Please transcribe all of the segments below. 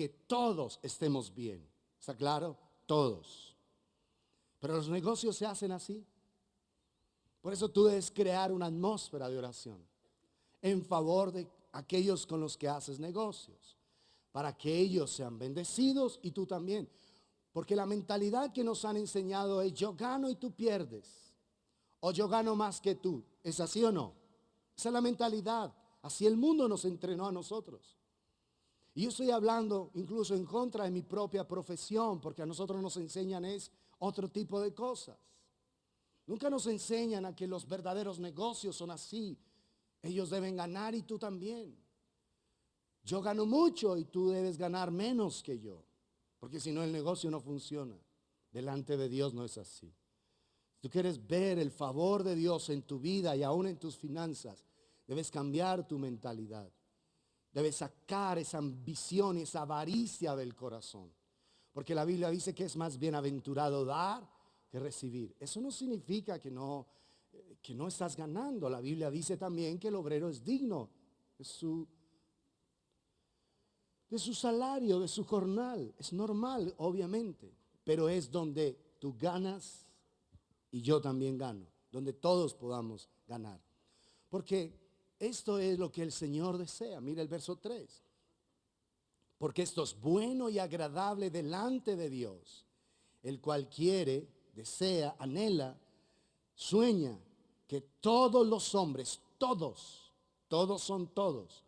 que todos estemos bien. ¿Está claro? Todos. Pero los negocios se hacen así. Por eso tú debes crear una atmósfera de oración en favor de aquellos con los que haces negocios, para que ellos sean bendecidos y tú también. Porque la mentalidad que nos han enseñado es: yo gano y tú pierdes, o yo gano más que tú. ¿Es así o no? Esa es la mentalidad. Así el mundo nos entrenó a nosotros. Y yo estoy hablando incluso en contra de mi propia profesión, porque a nosotros nos enseñan es otro tipo de cosas. Nunca nos enseñan a que los verdaderos negocios son así. Ellos deben ganar y tú también. Yo gano mucho y tú debes ganar menos que yo, porque si no el negocio no funciona. Delante de Dios no es así. Si tú quieres ver el favor de Dios en tu vida y aún en tus finanzas, debes cambiar tu mentalidad. Debes sacar esa ambición y esa avaricia del corazón. Porque la Biblia dice que es más bienaventurado dar que recibir. Eso no significa que no estás ganando. La Biblia dice también que el obrero es digno de su salario, de su jornal. Es normal, obviamente. Pero es donde tú ganas y yo también gano. Donde todos podamos ganar. Porque esto es lo que el Señor desea. Mira el verso 3. Porque esto es bueno y agradable delante de Dios, el cual quiere, desea, anhela, sueña que todos los hombres, todos son todos.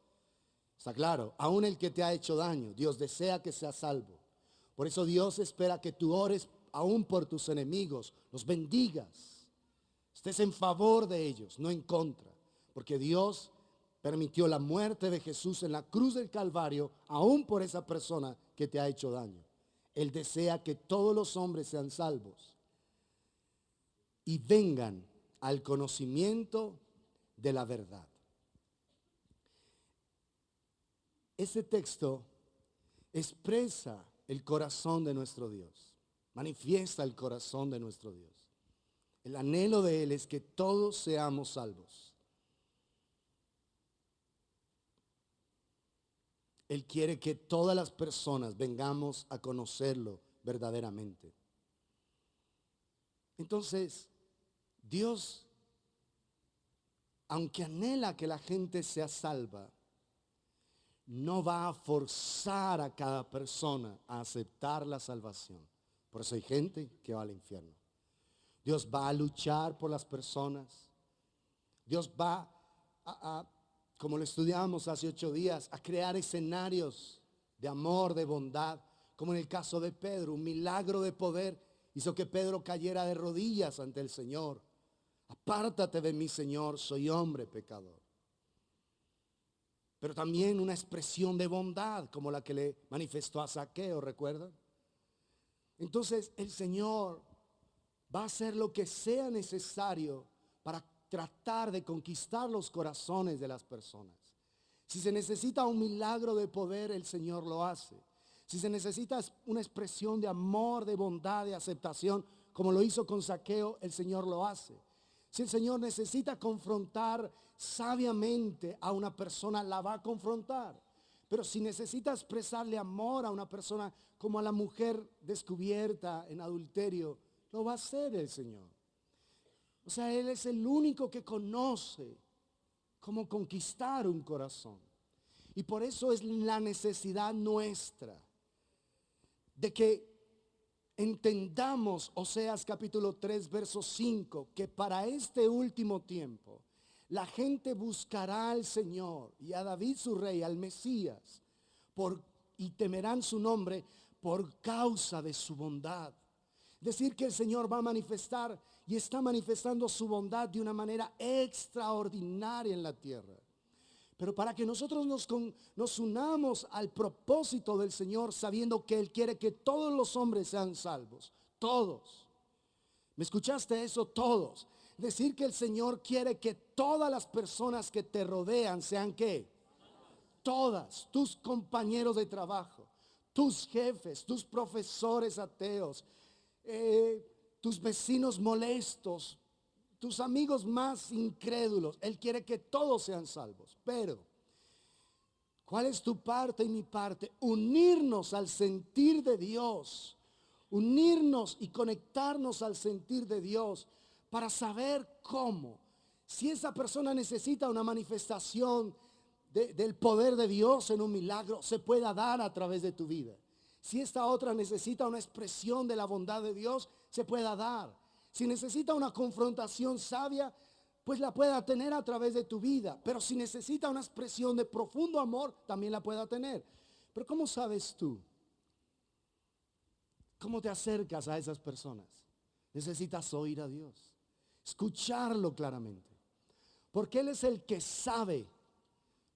Está claro, aún el que te ha hecho daño, Dios desea que sea salvo. Por eso Dios espera que tú ores aún por tus enemigos, los bendigas, estés en favor de ellos, no en contra. Porque Dios permitió la muerte de Jesús en la cruz del Calvario, aún por esa persona que te ha hecho daño. Él desea que todos los hombres sean salvos y vengan al conocimiento de la verdad. Ese texto expresa el corazón de nuestro Dios, manifiesta el corazón de nuestro Dios. El anhelo de Él es que todos seamos salvos. Él quiere que todas las personas vengamos a conocerlo verdaderamente. Entonces, Dios, aunque anhela que la gente sea salva, no va a forzar a cada persona a aceptar la salvación. Por eso hay gente que va al infierno. Dios va a luchar por las personas. Dios va como lo estudiamos hace 8 días, a crear escenarios de amor, de bondad. Como en el caso de Pedro, un milagro de poder hizo que Pedro cayera de rodillas ante el Señor. Apártate de mí, Señor, soy hombre pecador. Pero también una expresión de bondad como la que le manifestó a Zaqueo, ¿recuerdan? Entonces el Señor va a hacer lo que sea necesario para tratar de conquistar los corazones de las personas. Si se necesita un milagro de poder, el Señor lo hace. Si se necesita una expresión de amor, de bondad, de aceptación, como lo hizo con Zaqueo, el Señor lo hace. Si el Señor necesita confrontar sabiamente a una persona, la va a confrontar. Pero si necesita expresarle amor a una persona, como a la mujer descubierta en adulterio, lo va a hacer el Señor. O sea, Él es el único que conoce cómo conquistar un corazón. Y por eso es la necesidad nuestra de que entendamos Oseas capítulo 3 verso 5, que para este último tiempo la gente buscará al Señor y a David su rey, al Mesías, y temerán su nombre por causa de su bondad. Decir que el Señor va a manifestar y está manifestando su bondad de una manera extraordinaria en la tierra. Pero para que nosotros nos unamos al propósito del Señor, sabiendo que Él quiere que todos los hombres sean salvos. Todos. ¿Me escuchaste eso? Todos. Decir que el Señor quiere que todas las personas que te rodean sean ¿qué? Todas. Tus compañeros de trabajo, tus jefes, tus profesores ateos, tus vecinos molestos, tus amigos más incrédulos. Él quiere que todos sean salvos. Pero ¿Cuál es tu parte y mi parte? Unirnos al sentir de Dios. Unirnos y conectarnos al sentir de Dios para saber cómo. Si esa persona necesita una manifestación del poder de Dios en un milagro, se pueda dar a través de tu vida. Si esta otra necesita una expresión de la bondad de Dios, se pueda dar. Si necesita una confrontación sabia, pues la pueda tener a través de tu vida. Pero si necesita una expresión de profundo amor, también la pueda tener. Pero ¿cómo sabes tú? ¿Cómo te acercas a esas personas? Necesitas oír a Dios, escucharlo claramente, porque Él es el que sabe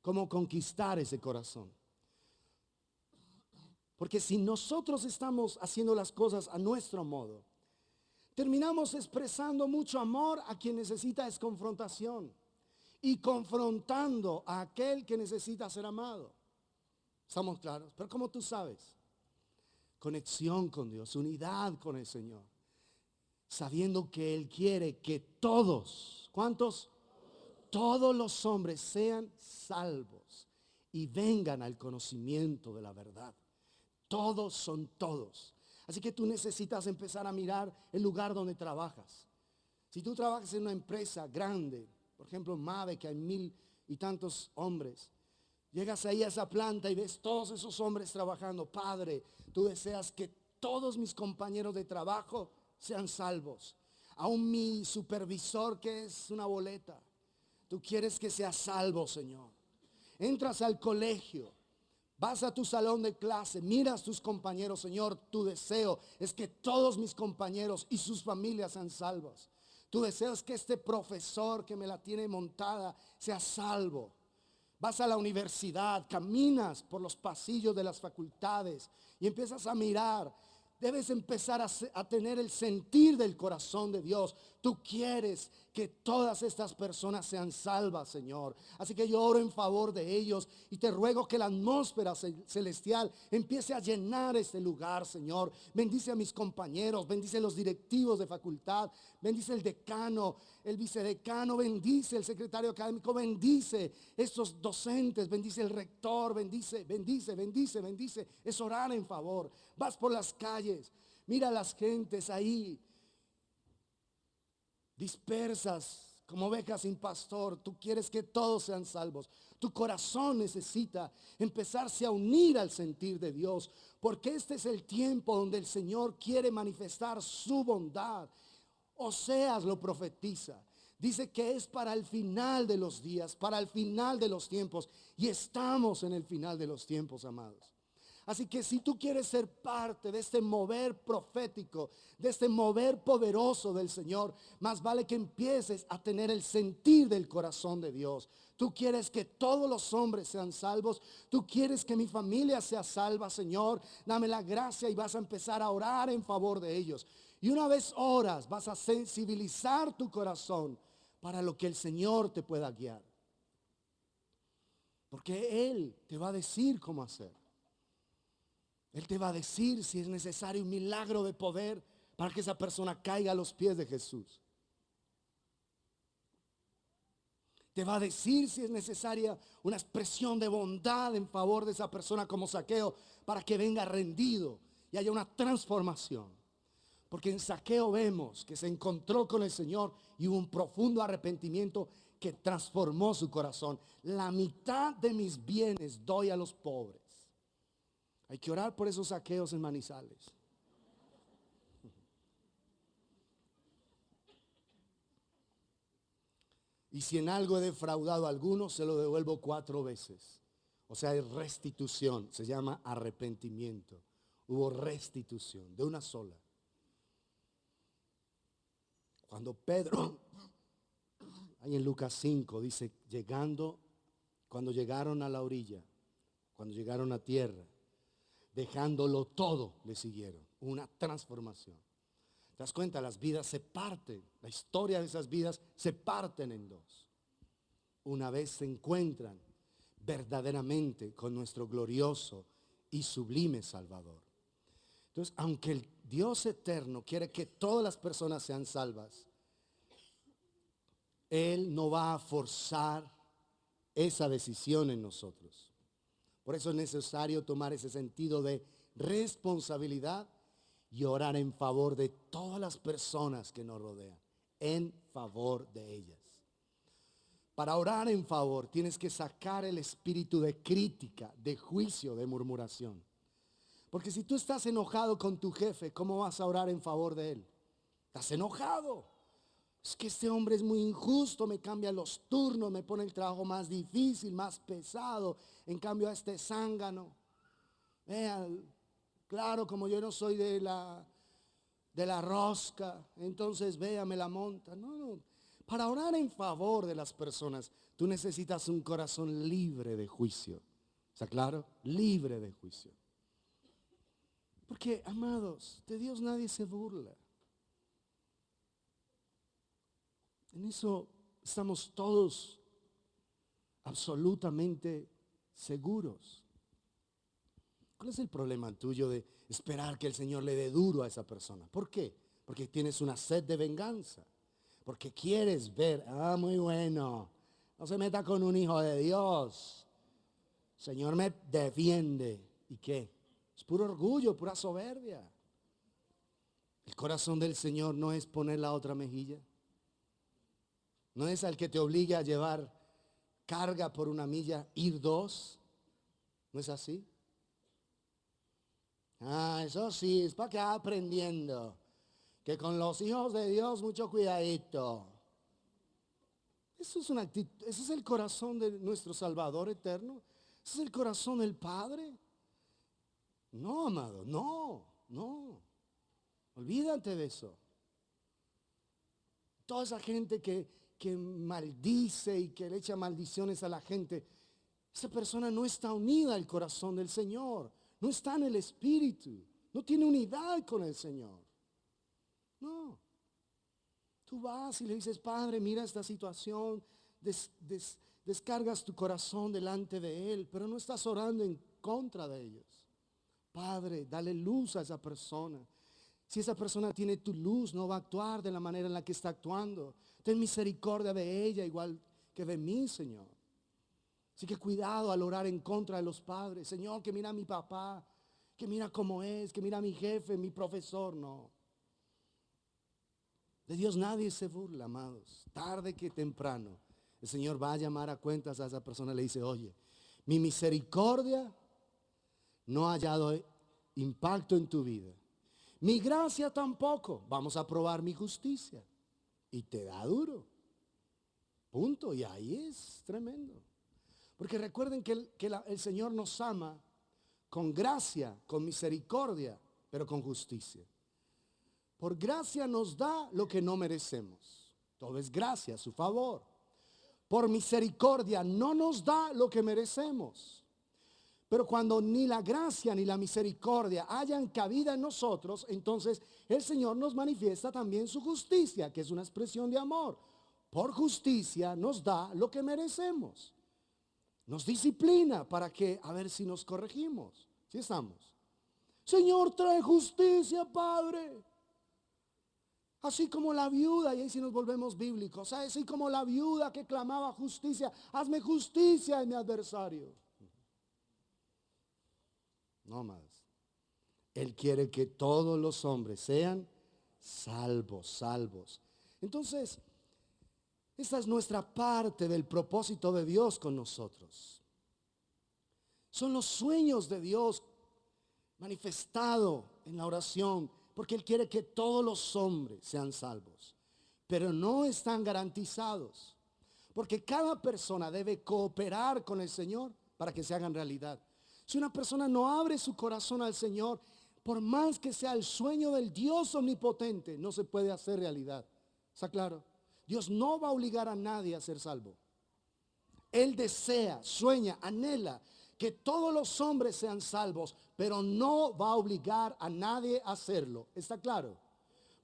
cómo conquistar ese corazón. Porque si nosotros estamos haciendo las cosas a nuestro modo, terminamos expresando mucho amor a quien necesita es confrontación y confrontando a aquel que necesita ser amado. ¿Estamos claros? Pero ¿cómo tú sabes? Conexión con Dios, unidad con el Señor, sabiendo que Él quiere que todos, ¿cuántos? Todos los hombres sean salvos y vengan al conocimiento de la verdad. Todos son todos. Así que tú necesitas empezar a mirar el lugar donde trabajas. Si tú trabajas en una empresa grande, por ejemplo Mave, que hay 1000 y tantos hombres, llegas ahí a esa planta y ves todos esos hombres trabajando. Padre, tú deseas que todos mis compañeros de trabajo sean salvos. Aún mi supervisor, que es una boleta, tú quieres que sea salvo, Señor. Entras al colegio, vas a tu salón de clase, miras tus compañeros. Señor, tu deseo es que todos mis compañeros y sus familias sean salvos. Tu deseo es que este profesor que me la tiene montada sea salvo. Vas a la universidad, caminas por los pasillos de las facultades y empiezas a mirar. Debes empezar a tener el sentir del corazón de Dios. Tú quieres que todas estas personas sean salvas, Señor. Así que yo oro en favor de ellos y te ruego que la atmósfera celestial empiece a llenar este lugar, Señor. Bendice a mis compañeros, bendice a los directivos de facultad, bendice el decano, el vicedecano, bendice el secretario académico, bendice estos docentes, bendice el rector, bendice. Es orar en favor. Vas por las calles, mira a las gentes ahí dispersas como ovejas sin pastor. Tú quieres que todos sean salvos. Tu corazón necesita empezarse a unir al sentir de Dios, porque este es el tiempo donde el Señor quiere manifestar su bondad. Oseas lo profetiza. Dice que es para el final de los días, para el final de los tiempos. Y estamos en el final de los tiempos, amados. Así que si tú quieres ser parte de este mover profético, de este mover poderoso del Señor, más vale que empieces a tener el sentir del corazón de Dios. Tú quieres que todos los hombres sean salvos. Tú quieres que mi familia sea salva, Señor. Dame la gracia y vas a empezar a orar en favor de ellos. Y una vez oras, vas a sensibilizar tu corazón para lo que el Señor te pueda guiar. Porque Él te va a decir cómo hacer. Él te va a decir si es necesario un milagro de poder para que esa persona caiga a los pies de Jesús. Te va a decir si es necesaria una expresión de bondad en favor de esa persona como Zaqueo para que venga rendido y haya una transformación. Porque en Zaqueo vemos que se encontró con el Señor y hubo un profundo arrepentimiento que transformó su corazón. La mitad de mis bienes doy a los pobres. Hay que orar por esos Zaqueos en Manizales. Y si en algo he defraudado a alguno, se lo devuelvo 4 veces. O sea, es restitución. Se llama arrepentimiento. Hubo restitución de una sola. Cuando Pedro, ahí en Lucas 5, dice, cuando llegaron a la orilla, cuando llegaron a tierra, dejándolo todo, le siguieron. Una transformación. ¿Te das cuenta? Las vidas se parten. La historia de esas vidas se parten en dos. Una vez se encuentran verdaderamente con nuestro glorioso y sublime Salvador. Entonces, aunque el Dios eterno quiere que todas las personas sean salvas, Él no va a forzar esa decisión en nosotros. Por eso es necesario tomar ese sentido de responsabilidad y orar en favor de todas las personas que nos rodean, en favor de ellas. Para orar en favor tienes que sacar el espíritu de crítica, de juicio, de murmuración. Porque si tú estás enojado con tu jefe, ¿cómo vas a orar en favor de él? Estás enojado. Es que este hombre es muy injusto, me cambia los turnos, me pone el trabajo más difícil, más pesado. En cambio a este zángano, vean, claro, como yo no soy de la rosca, entonces vea, me la monta. No. Para orar en favor de las personas, tú necesitas un corazón libre de juicio. ¿Está claro? Libre de juicio. Porque, amados, de Dios nadie se burla. En eso estamos todos absolutamente seguros. ¿Cuál es el problema tuyo de esperar que el Señor le dé duro a esa persona? ¿Por qué? Porque tienes una sed de venganza. Porque quieres ver, muy bueno, no se meta con un hijo de Dios. Señor me defiende. ¿Y qué? Es puro orgullo, pura soberbia. El corazón del Señor no es poner la otra mejilla. No es al que te obliga a llevar carga por una milla, ir dos. ¿No es así? Eso sí, es para que vaya aprendiendo. Que con los hijos de Dios mucho cuidadito. Eso es una actitud, ese es el corazón de nuestro Salvador eterno. Ese es el corazón del Padre. No, amado, no. Olvídate de eso. Toda esa gente que maldice y que le echa maldiciones a la gente, esa persona no está unida al corazón del Señor. No está en el Espíritu. No tiene unidad con el Señor. No. Tú vas y le dices, Padre, mira esta situación. Descargas tu corazón delante de Él, pero no estás orando en contra de ellos. Padre, dale luz a esa persona. Si esa persona tiene tu luz, no va a actuar de la manera en la que está actuando. Ten misericordia de ella igual que de mí, Señor. Así que cuidado al orar en contra de los padres. Señor, que mira a mi papá, que mira cómo es, que mira a mi jefe, mi profesor. No. De Dios nadie se burla, amados. Tarde que temprano, el Señor va a llamar a cuentas a esa persona y le dice, oye, mi misericordia no ha hallado impacto en tu vida. Mi gracia tampoco. Vamos a probar mi justicia. Y te da duro. Punto. Y ahí es tremendo. Porque recuerden que el Señor nos ama con gracia, con misericordia, pero con justicia. Por gracia nos da lo que no merecemos. Todo es gracia, su favor. Por misericordia no nos da lo que merecemos. Pero cuando ni la gracia ni la misericordia hayan cabida en nosotros, entonces el Señor nos manifiesta también su justicia, que es una expresión de amor. Por justicia nos da lo que merecemos. Nos disciplina para que, a ver si nos corregimos. ¿Sí estamos? Señor, trae justicia, Padre. Así como la viuda, y ahí si nos volvemos bíblicos, así como la viuda que clamaba justicia, hazme justicia en mi adversario. No más. Él quiere que todos los hombres sean salvos. Entonces, esta es nuestra parte del propósito de Dios con nosotros. Son los sueños de Dios manifestado en la oración, porque Él quiere que todos los hombres sean salvos, pero no están garantizados, porque cada persona debe cooperar con el Señor para que se hagan realidad. Si una persona no abre su corazón al Señor, por más que sea el sueño del Dios omnipotente, no se puede hacer realidad. ¿Está claro? Dios no va a obligar a nadie a ser salvo. Él desea, sueña, anhela que todos los hombres sean salvos, pero no va a obligar a nadie a hacerlo. ¿Está claro?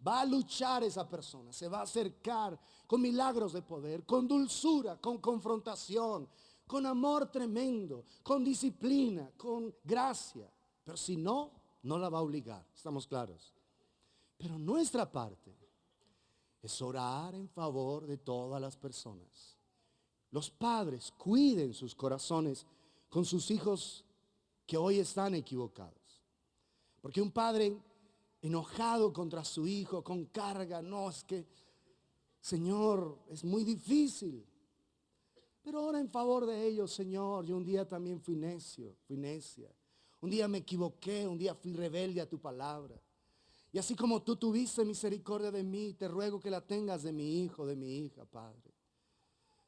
Va a luchar esa persona, se va a acercar con milagros de poder, con dulzura, con confrontación, con amor tremendo, con disciplina, con gracia. Pero si no, no la va a obligar. ¿Estamos claros? Pero nuestra parte es orar en favor de todas las personas. Los padres cuiden sus corazones con sus hijos que hoy están equivocados. Porque un padre enojado contra su hijo, con carga, no, es que, Señor, es muy difícil. Pero ora en favor de ellos, Señor. Yo un día también fui necio, fui necia. Un día me equivoqué, un día fui rebelde a tu palabra. Y así como tú tuviste misericordia de mí, te ruego que la tengas de mi hijo, de mi hija, Padre.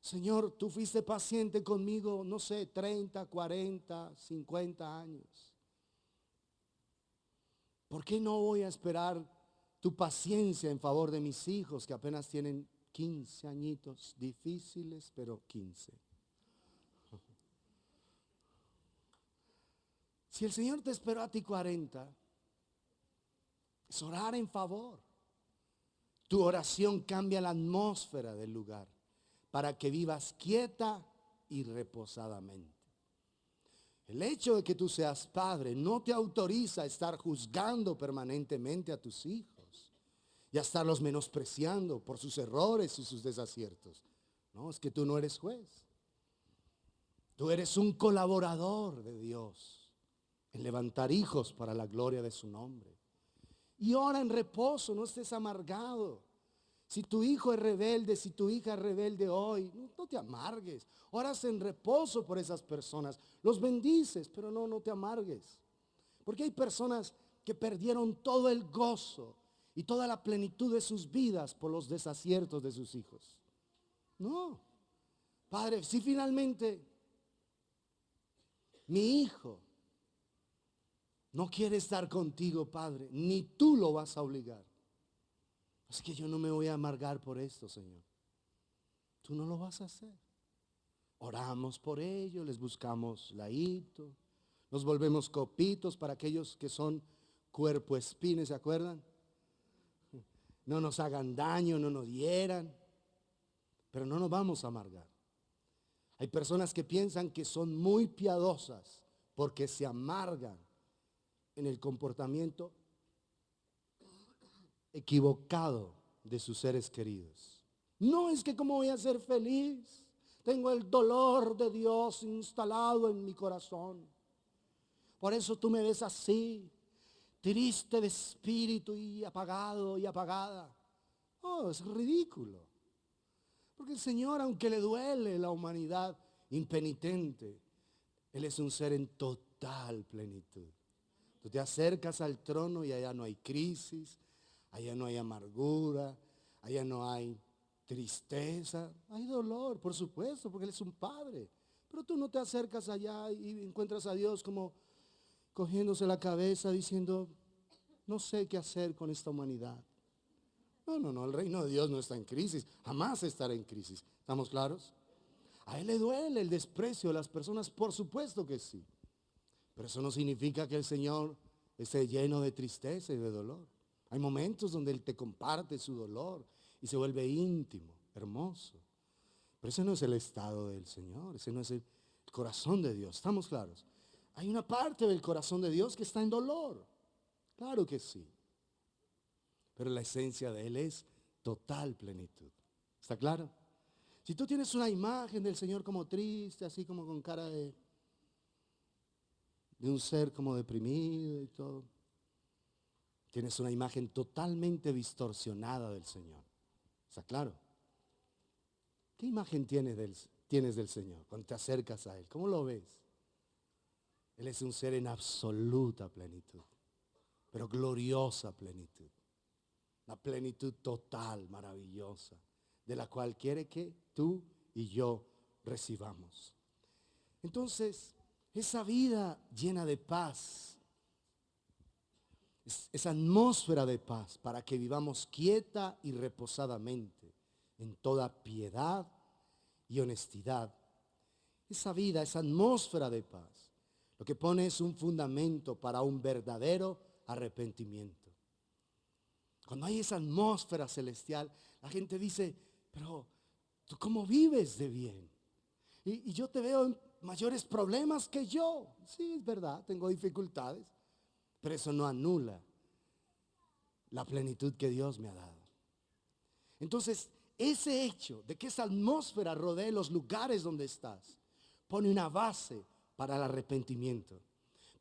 Señor, tú fuiste paciente conmigo, no sé, 30, 40, 50 años. ¿Por qué no voy a esperar tu paciencia en favor de mis hijos que apenas tienen 15 añitos, difíciles, pero 15? Si el Señor te esperó a ti 40, es orar en favor. Tu oración cambia la atmósfera del lugar para que vivas quieta y reposadamente. El hecho de que tú seas padre no te autoriza a estar juzgando permanentemente a tus hijos y a estarlos menospreciando por sus errores y sus desaciertos. No, es que tú no eres juez. Tú eres un colaborador de Dios en levantar hijos para la gloria de su nombre. Y ora en reposo, no estés amargado. Si tu hijo es rebelde, si tu hija es rebelde hoy, no te amargues. Oras en reposo por esas personas. Los bendices, pero no te amargues. Porque hay personas que perdieron todo el gozo y toda la plenitud de sus vidas por los desaciertos de sus hijos. No. Padre, si finalmente mi hijo no quiere estar contigo, Padre, ni tú lo vas a obligar. Es que yo no me voy a amargar por esto, Señor. Tú no lo vas a hacer. Oramos por ellos, les buscamos laíto, nos volvemos copitos para aquellos que son cuerpo espines, ¿se acuerdan? No nos hagan daño, no nos hieran, pero no nos vamos a amargar. Hay personas que piensan que son muy piadosas porque se amargan en el comportamiento equivocado de sus seres queridos. No, es que cómo voy a ser feliz. Tengo el dolor de Dios instalado en mi corazón. Por eso tú me ves así, triste de espíritu y apagado y apagada. Oh, es ridículo. Porque el Señor, aunque le duele la humanidad impenitente, Él es un ser en total plenitud. Tú te acercas al trono y allá no hay crisis, allá no hay amargura, allá no hay tristeza, hay dolor, por supuesto, porque Él es un padre. Pero tú no te acercas allá y encuentras a Dios como cogiéndose la cabeza diciendo, no sé qué hacer con esta humanidad. No, el reino de Dios no está en crisis, jamás estará en crisis. ¿Estamos claros? A Él le duele el desprecio de las personas, por supuesto que sí. Pero eso no significa que el Señor esté lleno de tristeza y de dolor. Hay momentos donde Él te comparte su dolor y se vuelve íntimo, hermoso. Pero ese no es el estado del Señor, ese no es el corazón de Dios. ¿Estamos claros? Hay una parte del corazón de Dios que está en dolor. Claro que sí. Pero la esencia de Él es total plenitud. ¿Está claro? Si tú tienes una imagen del Señor como triste, así como con cara de un ser como deprimido y todo, tienes una imagen totalmente distorsionada del Señor. ¿Está claro? ¿Qué imagen tienes del Señor cuando te acercas a Él? ¿Cómo lo ves? Él es un ser en absoluta plenitud, pero gloriosa plenitud. La plenitud total, maravillosa, de la cual quiere que tú y yo recibamos. Entonces, esa vida llena de paz, esa atmósfera de paz para que vivamos quieta y reposadamente en toda piedad y honestidad. Esa vida, esa atmósfera de paz, lo que pone es un fundamento para un verdadero arrepentimiento. Cuando hay esa atmósfera celestial, la gente dice, pero ¿tú cómo vives de bien? Y yo te veo en mayores problemas que yo. Sí, es verdad, tengo dificultades, pero eso no anula la plenitud que Dios me ha dado. Entonces, ese hecho de que esa atmósfera rodee los lugares donde estás, pone una base para el arrepentimiento,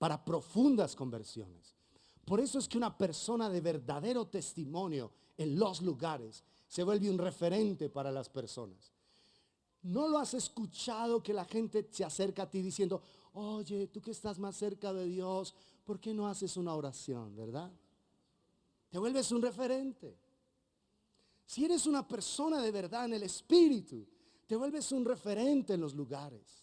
para profundas conversiones. Por eso es que una persona de verdadero testimonio en los lugares se vuelve un referente para las personas. ¿No lo has escuchado que la gente se acerca a ti diciendo, oye, tú que estás más cerca de Dios, ¿por qué no haces una oración, verdad? Te vuelves un referente. Si eres una persona de verdad en el espíritu, te vuelves un referente en los lugares.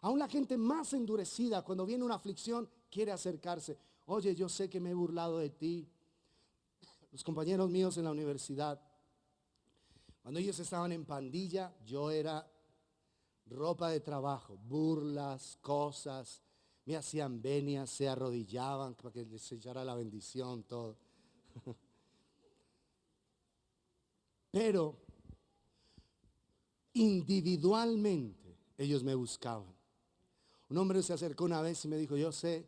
Aún la gente más endurecida, cuando viene una aflicción, quiere acercarse. Oye, yo sé que me he burlado de ti. Los compañeros míos en la universidad, cuando ellos estaban en pandilla, yo era ropa de trabajo, burlas, cosas. Me hacían venias, se arrodillaban para que les echara la bendición, todo. Pero individualmente ellos me buscaban. Un hombre se acercó una vez y me dijo, yo sé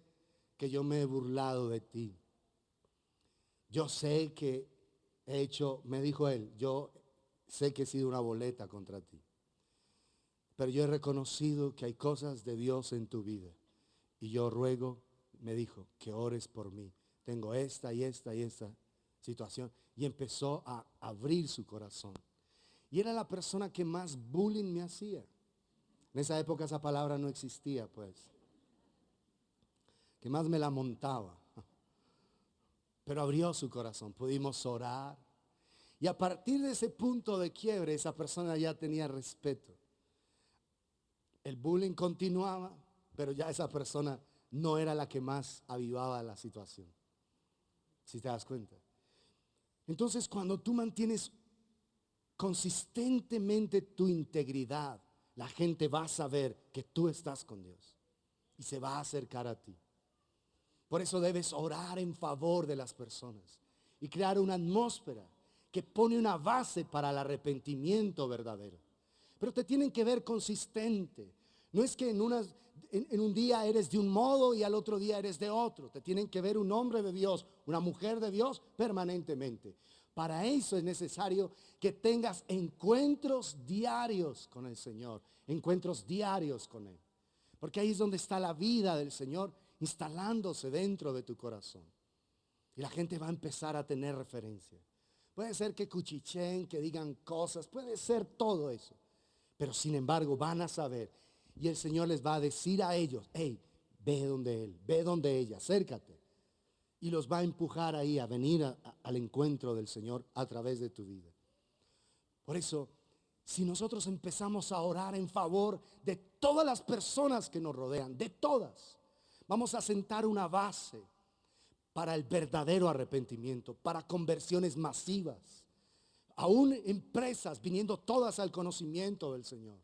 que yo me he burlado de ti. Yo sé que he hecho, me dijo él, yo sé que he sido una boleta contra ti. Pero yo he reconocido que hay cosas de Dios en tu vida. Y yo ruego, me dijo, que ores por mí. Tengo esta y esta y esta situación. Y empezó a abrir su corazón. Y era la persona que más bullying me hacía. En esa época esa palabra no existía, pues. Que más me la montaba. Pero abrió su corazón. Pudimos orar. Y a partir de ese punto de quiebre, esa persona ya tenía respeto. El bullying continuaba, pero ya esa persona no era la que más avivaba la situación. Si te das cuenta. Entonces, cuando tú mantienes consistentemente tu integridad, la gente va a saber que tú estás con Dios y se va a acercar a ti. Por eso debes orar en favor de las personas y crear una atmósfera que pone una base para el arrepentimiento verdadero. Pero te tienen que ver consistente. No es que en un día eres de un modo y al otro día eres de otro. Te tienen que ver un hombre de Dios, una mujer de Dios permanentemente. Para eso es necesario que tengas encuentros diarios con el Señor. Encuentros diarios con Él. Porque ahí es donde está la vida del Señor instalándose dentro de tu corazón. Y la gente va a empezar a tener referencia. Puede ser que cuchicheen, que digan cosas, puede ser todo eso. Pero sin embargo van a saber. Y el Señor les va a decir a ellos, hey, ve donde Él, ve donde ella, acércate. Y los va a empujar ahí a venir al encuentro del Señor a través de tu vida. Por eso, si nosotros empezamos a orar en favor de todas las personas que nos rodean, de todas, vamos a sentar una base para el verdadero arrepentimiento, para conversiones masivas. Aún empresas viniendo todas al conocimiento del Señor.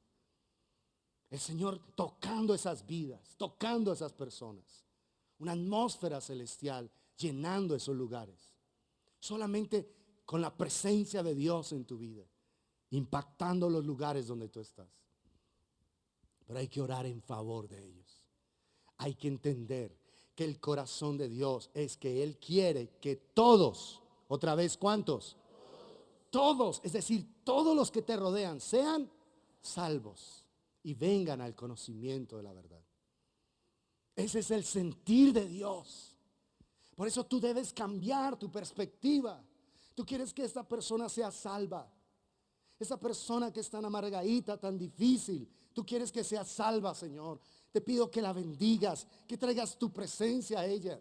El Señor tocando esas vidas, tocando a esas personas. Una atmósfera celestial llenando esos lugares. Solamente con la presencia de Dios en tu vida. Impactando los lugares donde tú estás. Pero hay que orar en favor de ellos. Hay que entender que el corazón de Dios es que Él quiere que todos, otra vez, ¿cuántos? Todos, es decir, todos los que te rodean sean salvos y vengan al conocimiento de la verdad. Ese es el sentir de Dios. Por eso tú debes cambiar tu perspectiva. Tú quieres que esta persona sea salva. Esa persona que es tan amargadita, tan difícil, tú quieres que sea salva, Señor. Te pido que la bendigas, que traigas tu presencia a ella.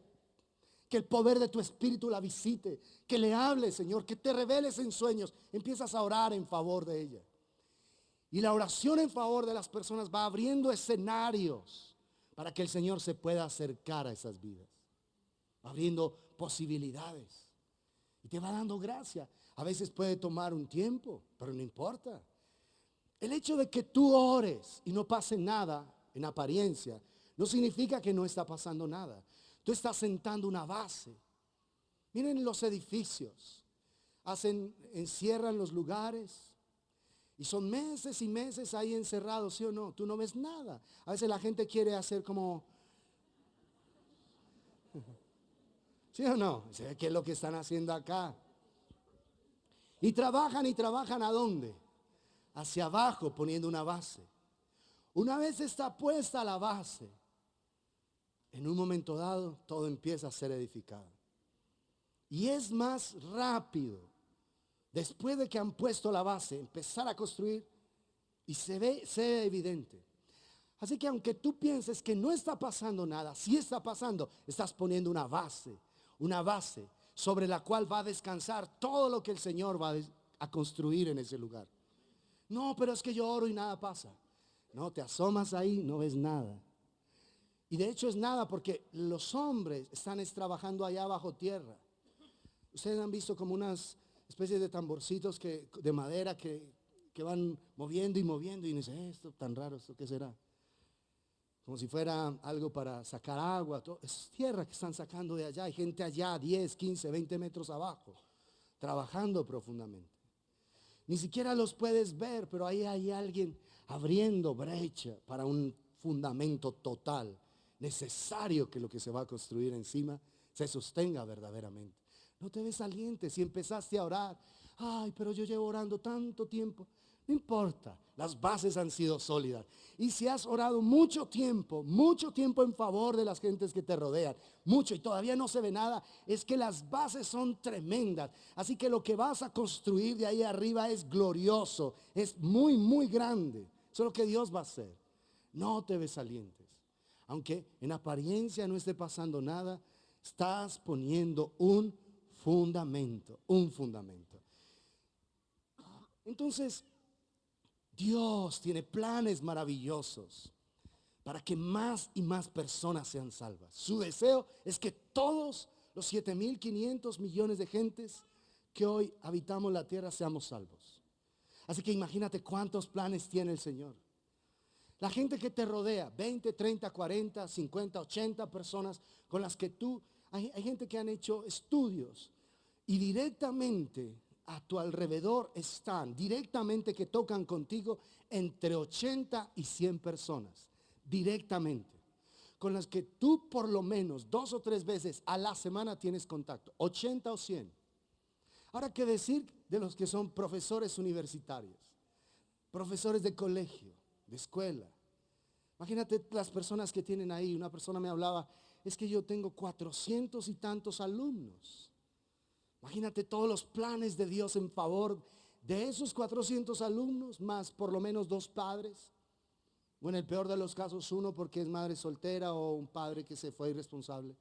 Que el poder de tu espíritu la visite. Que le hables, Señor. Que te reveles en sueños. Empiezas a orar en favor de ella. Y la oración en favor de las personas va abriendo escenarios para que el Señor se pueda acercar a esas vidas. Va abriendo posibilidades. Y te va dando gracia. A veces puede tomar un tiempo, pero no importa. El hecho de que tú ores y no pase nada en apariencia, no significa que no está pasando nada. Tú estás sentando una base. Miren los edificios. Encierran los lugares. Y son meses y meses ahí encerrados, ¿sí o no? Tú no ves nada. A veces la gente quiere hacer como... ¿Sí o no? ¿Qué es lo que están haciendo acá? Y trabajan ¿a dónde? Hacia abajo poniendo una base. Una vez está puesta la base, en un momento dado todo empieza a ser edificado. Y es más rápido, después de que han puesto la base, empezar a construir y se ve evidente. Así que aunque tú pienses que no está pasando nada, sí está pasando, estás poniendo una base sobre la cual va a descansar todo lo que el Señor va a construir en ese lugar. No, pero es que yo oro y nada pasa. No, te asomas ahí, no ves nada. Y de hecho es nada porque los hombres están trabajando allá bajo tierra. Ustedes han visto como unas especies de tamborcitos de madera que van moviendo y moviendo y dicen, esto tan raro, ¿esto qué será? Como si fuera algo para sacar agua. Es tierra que están sacando de allá. Hay gente allá 10, 15, 20 metros abajo, trabajando profundamente. Ni siquiera los puedes ver, pero ahí hay alguien abriendo brecha para un fundamento total, necesario que lo que se va a construir encima se sostenga verdaderamente. No te desalientes si empezaste a orar. Ay, pero yo llevo orando tanto tiempo. No importa, las bases han sido sólidas. Y si has orado mucho tiempo en favor de las gentes que te rodean, mucho, y todavía no se ve nada, es que las bases son tremendas. Así que lo que vas a construir de ahí arriba es glorioso, es muy, muy grande. Eso es lo que Dios va a hacer. No te desalientes. Aunque en apariencia no esté pasando nada, estás poniendo un fundamento. Entonces, Dios tiene planes maravillosos para que más y más personas sean salvas. Su deseo es que todos los 7.500 millones de gentes que hoy habitamos la tierra seamos salvos. Así que imagínate cuántos planes tiene el Señor. La gente que te rodea, 20, 30, 40, 50, 80 personas con las que hay gente que han hecho estudios y directamente a tu alrededor están, directamente que tocan contigo, entre 80 y 100 personas, directamente, con las que tú por lo menos 2 o 3 veces a la semana tienes contacto, 80 o 100. Ahora, ¿qué decir de los que son profesores universitarios, profesores de colegio, de escuela? Imagínate las personas que tienen ahí. Una persona me hablaba, es que yo tengo 400 y tantos alumnos. Imagínate todos los planes de Dios en favor de esos 400 alumnos, más por lo menos 2 padres. O en el peor de los casos 1 porque es madre soltera o un padre que se fue irresponsable.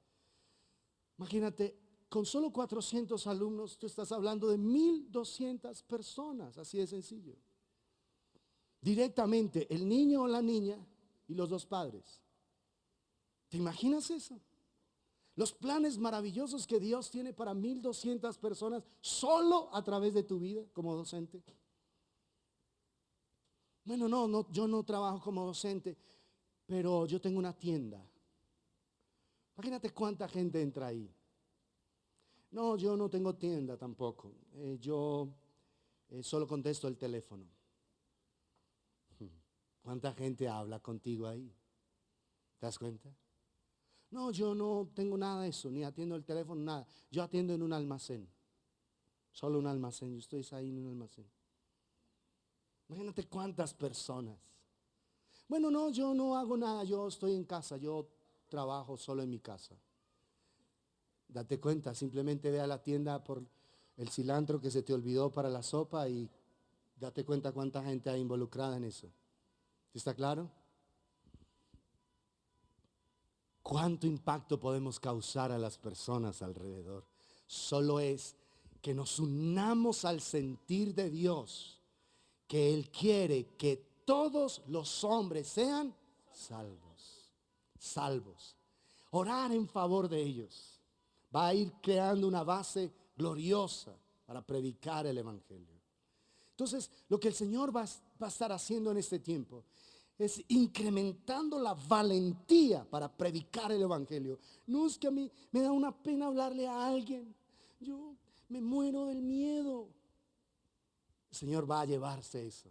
Imagínate, con solo 400 alumnos, tú estás hablando de 1.200 personas, así de sencillo. Directamente, el niño o la niña y los 2 padres. ¿Te imaginas eso? Los planes maravillosos que Dios tiene para 1.200 personas solo a través de tu vida como docente. Bueno, no, yo no trabajo como docente, pero yo tengo una tienda. Imagínate cuánta gente entra ahí. No, yo no tengo tienda tampoco. Yo solo contesto el teléfono. ¿Cuánta gente habla contigo ahí? ¿Te das cuenta? No, yo no tengo nada de eso, ni atiendo el teléfono, nada. Yo atiendo en un almacén. Solo un almacén, yo estoy ahí en un almacén. Imagínate cuántas personas. Bueno, no, yo no hago nada, yo estoy en casa, yo trabajo solo en mi casa. Date cuenta, simplemente ve a la tienda por el cilantro que se te olvidó para la sopa y date cuenta cuánta gente hay involucrada en eso. ¿Está claro? ¿Cuánto impacto podemos causar a las personas alrededor? Solo es que nos unamos al sentir de Dios, que Él quiere que todos los hombres sean salvos. Orar en favor de ellos va a ir creando una base gloriosa para predicar el Evangelio. Entonces, lo que el Señor va a estar haciendo en este tiempo es incrementando la valentía para predicar el Evangelio. No es que a mí me da una pena hablarle a alguien. Yo me muero del miedo. El Señor va a llevarse eso.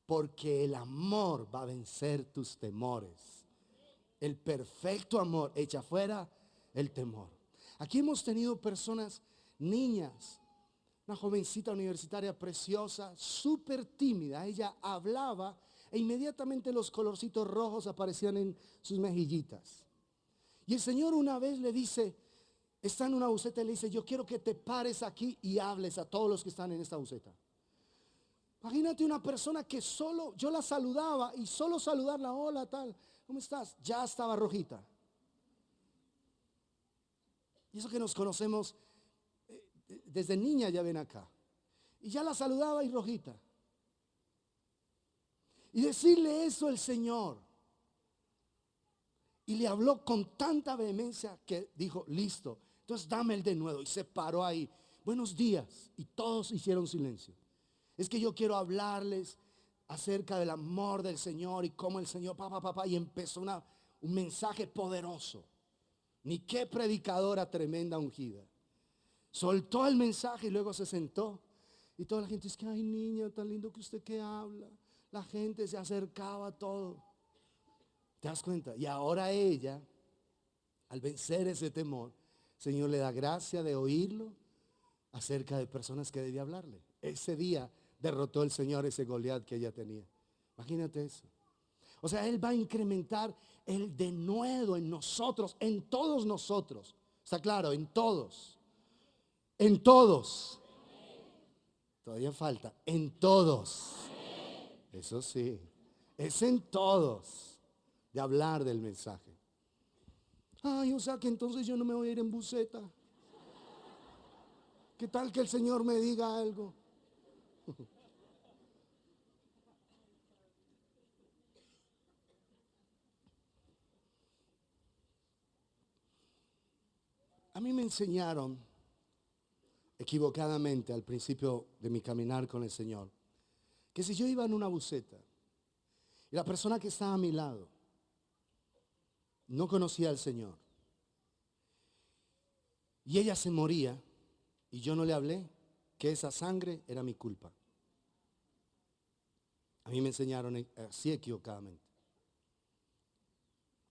Porque el amor va a vencer tus temores. El perfecto amor echa fuera el temor. Aquí hemos tenido personas, niñas, una jovencita universitaria preciosa, súper tímida. Ella hablaba e inmediatamente los colorcitos rojos aparecían en sus mejillitas. Y el Señor una vez le dice, está en una buseta y le dice, yo quiero que te pares aquí y hables a todos los que están en esta buseta. Imagínate una persona que solo, yo la saludaba y solo saludarla, hola tal, ¿cómo estás? Ya estaba rojita. Y eso que nos conocemos desde niña, ya ven acá. Y ya la saludaba y rojita. Y decirle eso al Señor. Y le habló con tanta vehemencia que dijo, listo, entonces dame el denuedo. Y se paró ahí, buenos días. Y todos hicieron silencio. Es que yo quiero hablarles acerca del amor del Señor y cómo el Señor, y empezó un mensaje poderoso. Ni qué predicadora tremenda ungida. Soltó el mensaje y luego se sentó. Y toda la gente dice que, ay niña, tan lindo que usted que habla. La gente se acercaba a todo. ¿Te das cuenta? Y ahora ella, al vencer ese temor, el Señor le da gracia de oírlo acerca de personas que debía hablarle. Ese día derrotó el Señor ese Goliat que ella tenía. Imagínate eso. O sea, Él va a incrementar el denuedo en nosotros, en todos nosotros. ¿Está claro? En todos. En todos. Todavía falta. En todos. Eso sí. Es en todos. De hablar del mensaje. Ay, o sea que entonces yo no me voy a ir en buseta. ¿Qué tal que el Señor me diga algo? A mí me enseñaron equivocadamente al principio de mi caminar con el Señor, que si yo iba en una buseta y la persona que estaba a mi lado no conocía al Señor y ella se moría y yo no le hablé, que esa sangre era mi culpa. A mí me enseñaron así equivocadamente.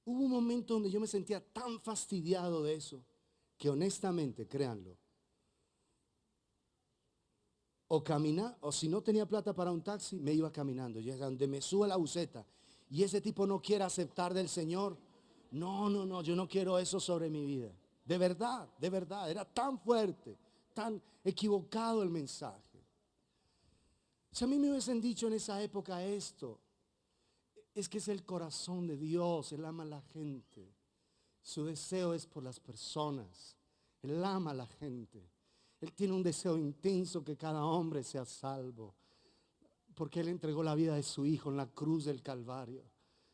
Hubo un momento donde yo me sentía tan fastidiado de eso que honestamente, créanlo, o caminar, o si no tenía plata para un taxi, me iba caminando. Y donde me sube la buseta y ese tipo no quiere aceptar del Señor, no, yo no quiero eso sobre mi vida. De verdad, era tan fuerte, tan equivocado el mensaje. Si a mí me hubiesen dicho en esa época esto, es que es el corazón de Dios, Él ama a la gente. Su deseo es por las personas. Él ama a la gente. Él tiene un deseo intenso que cada hombre sea salvo. Porque Él entregó la vida de su hijo en la cruz del Calvario.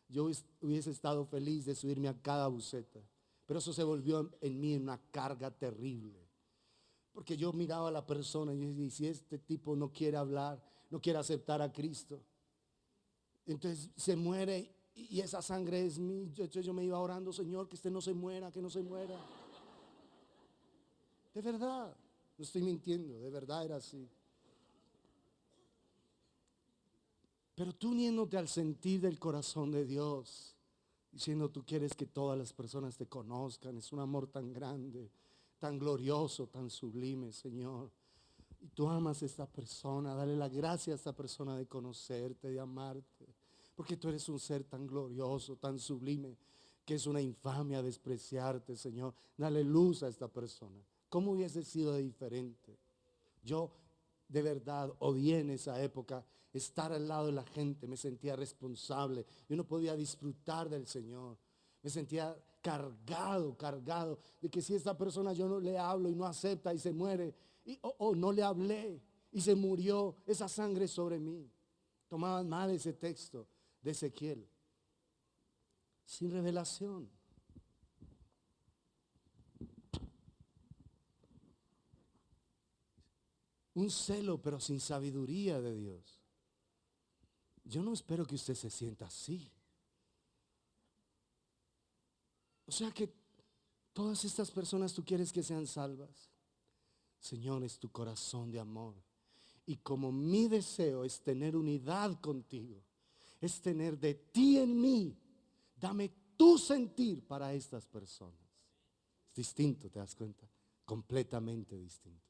Yo hubiese estado feliz de subirme a cada buseta. Pero eso se volvió en mí una carga terrible. Porque yo miraba a la persona y decía, si este tipo no quiere hablar, no quiere aceptar a Cristo, entonces se muere y esa sangre es mí. Yo me iba orando, Señor, que este no se muera, que no se muera. De verdad, no estoy mintiendo, de verdad era así. Pero tú uniéndote al sentir del corazón de Dios, diciendo tú quieres que todas las personas te conozcan, es un amor tan grande, tan glorioso, tan sublime, Señor. Y tú amas a esta persona, dale la gracia a esta persona de conocerte, de amarte. Porque tú eres un ser tan glorioso, tan sublime, que es una infamia despreciarte, Señor. Dale luz a esta persona. ¿Cómo hubiese sido diferente? Yo de verdad odié en esa época estar al lado de la gente. Me sentía responsable. Yo no podía disfrutar del Señor. Me sentía cargado de que si esta persona yo no le hablo y no acepta y se muere, o no le hablé y se murió, esa sangre sobre mí. Tomaban mal ese texto de Ezequiel. Sin revelación. Un celo, pero sin sabiduría de Dios. Yo no espero que usted se sienta así. O sea que todas estas personas tú quieres que sean salvas. Señor, es tu corazón de amor. Y como mi deseo es tener unidad contigo, es tener de ti en mí, dame tu sentir para estas personas. Es distinto, ¿te das cuenta? Completamente distinto.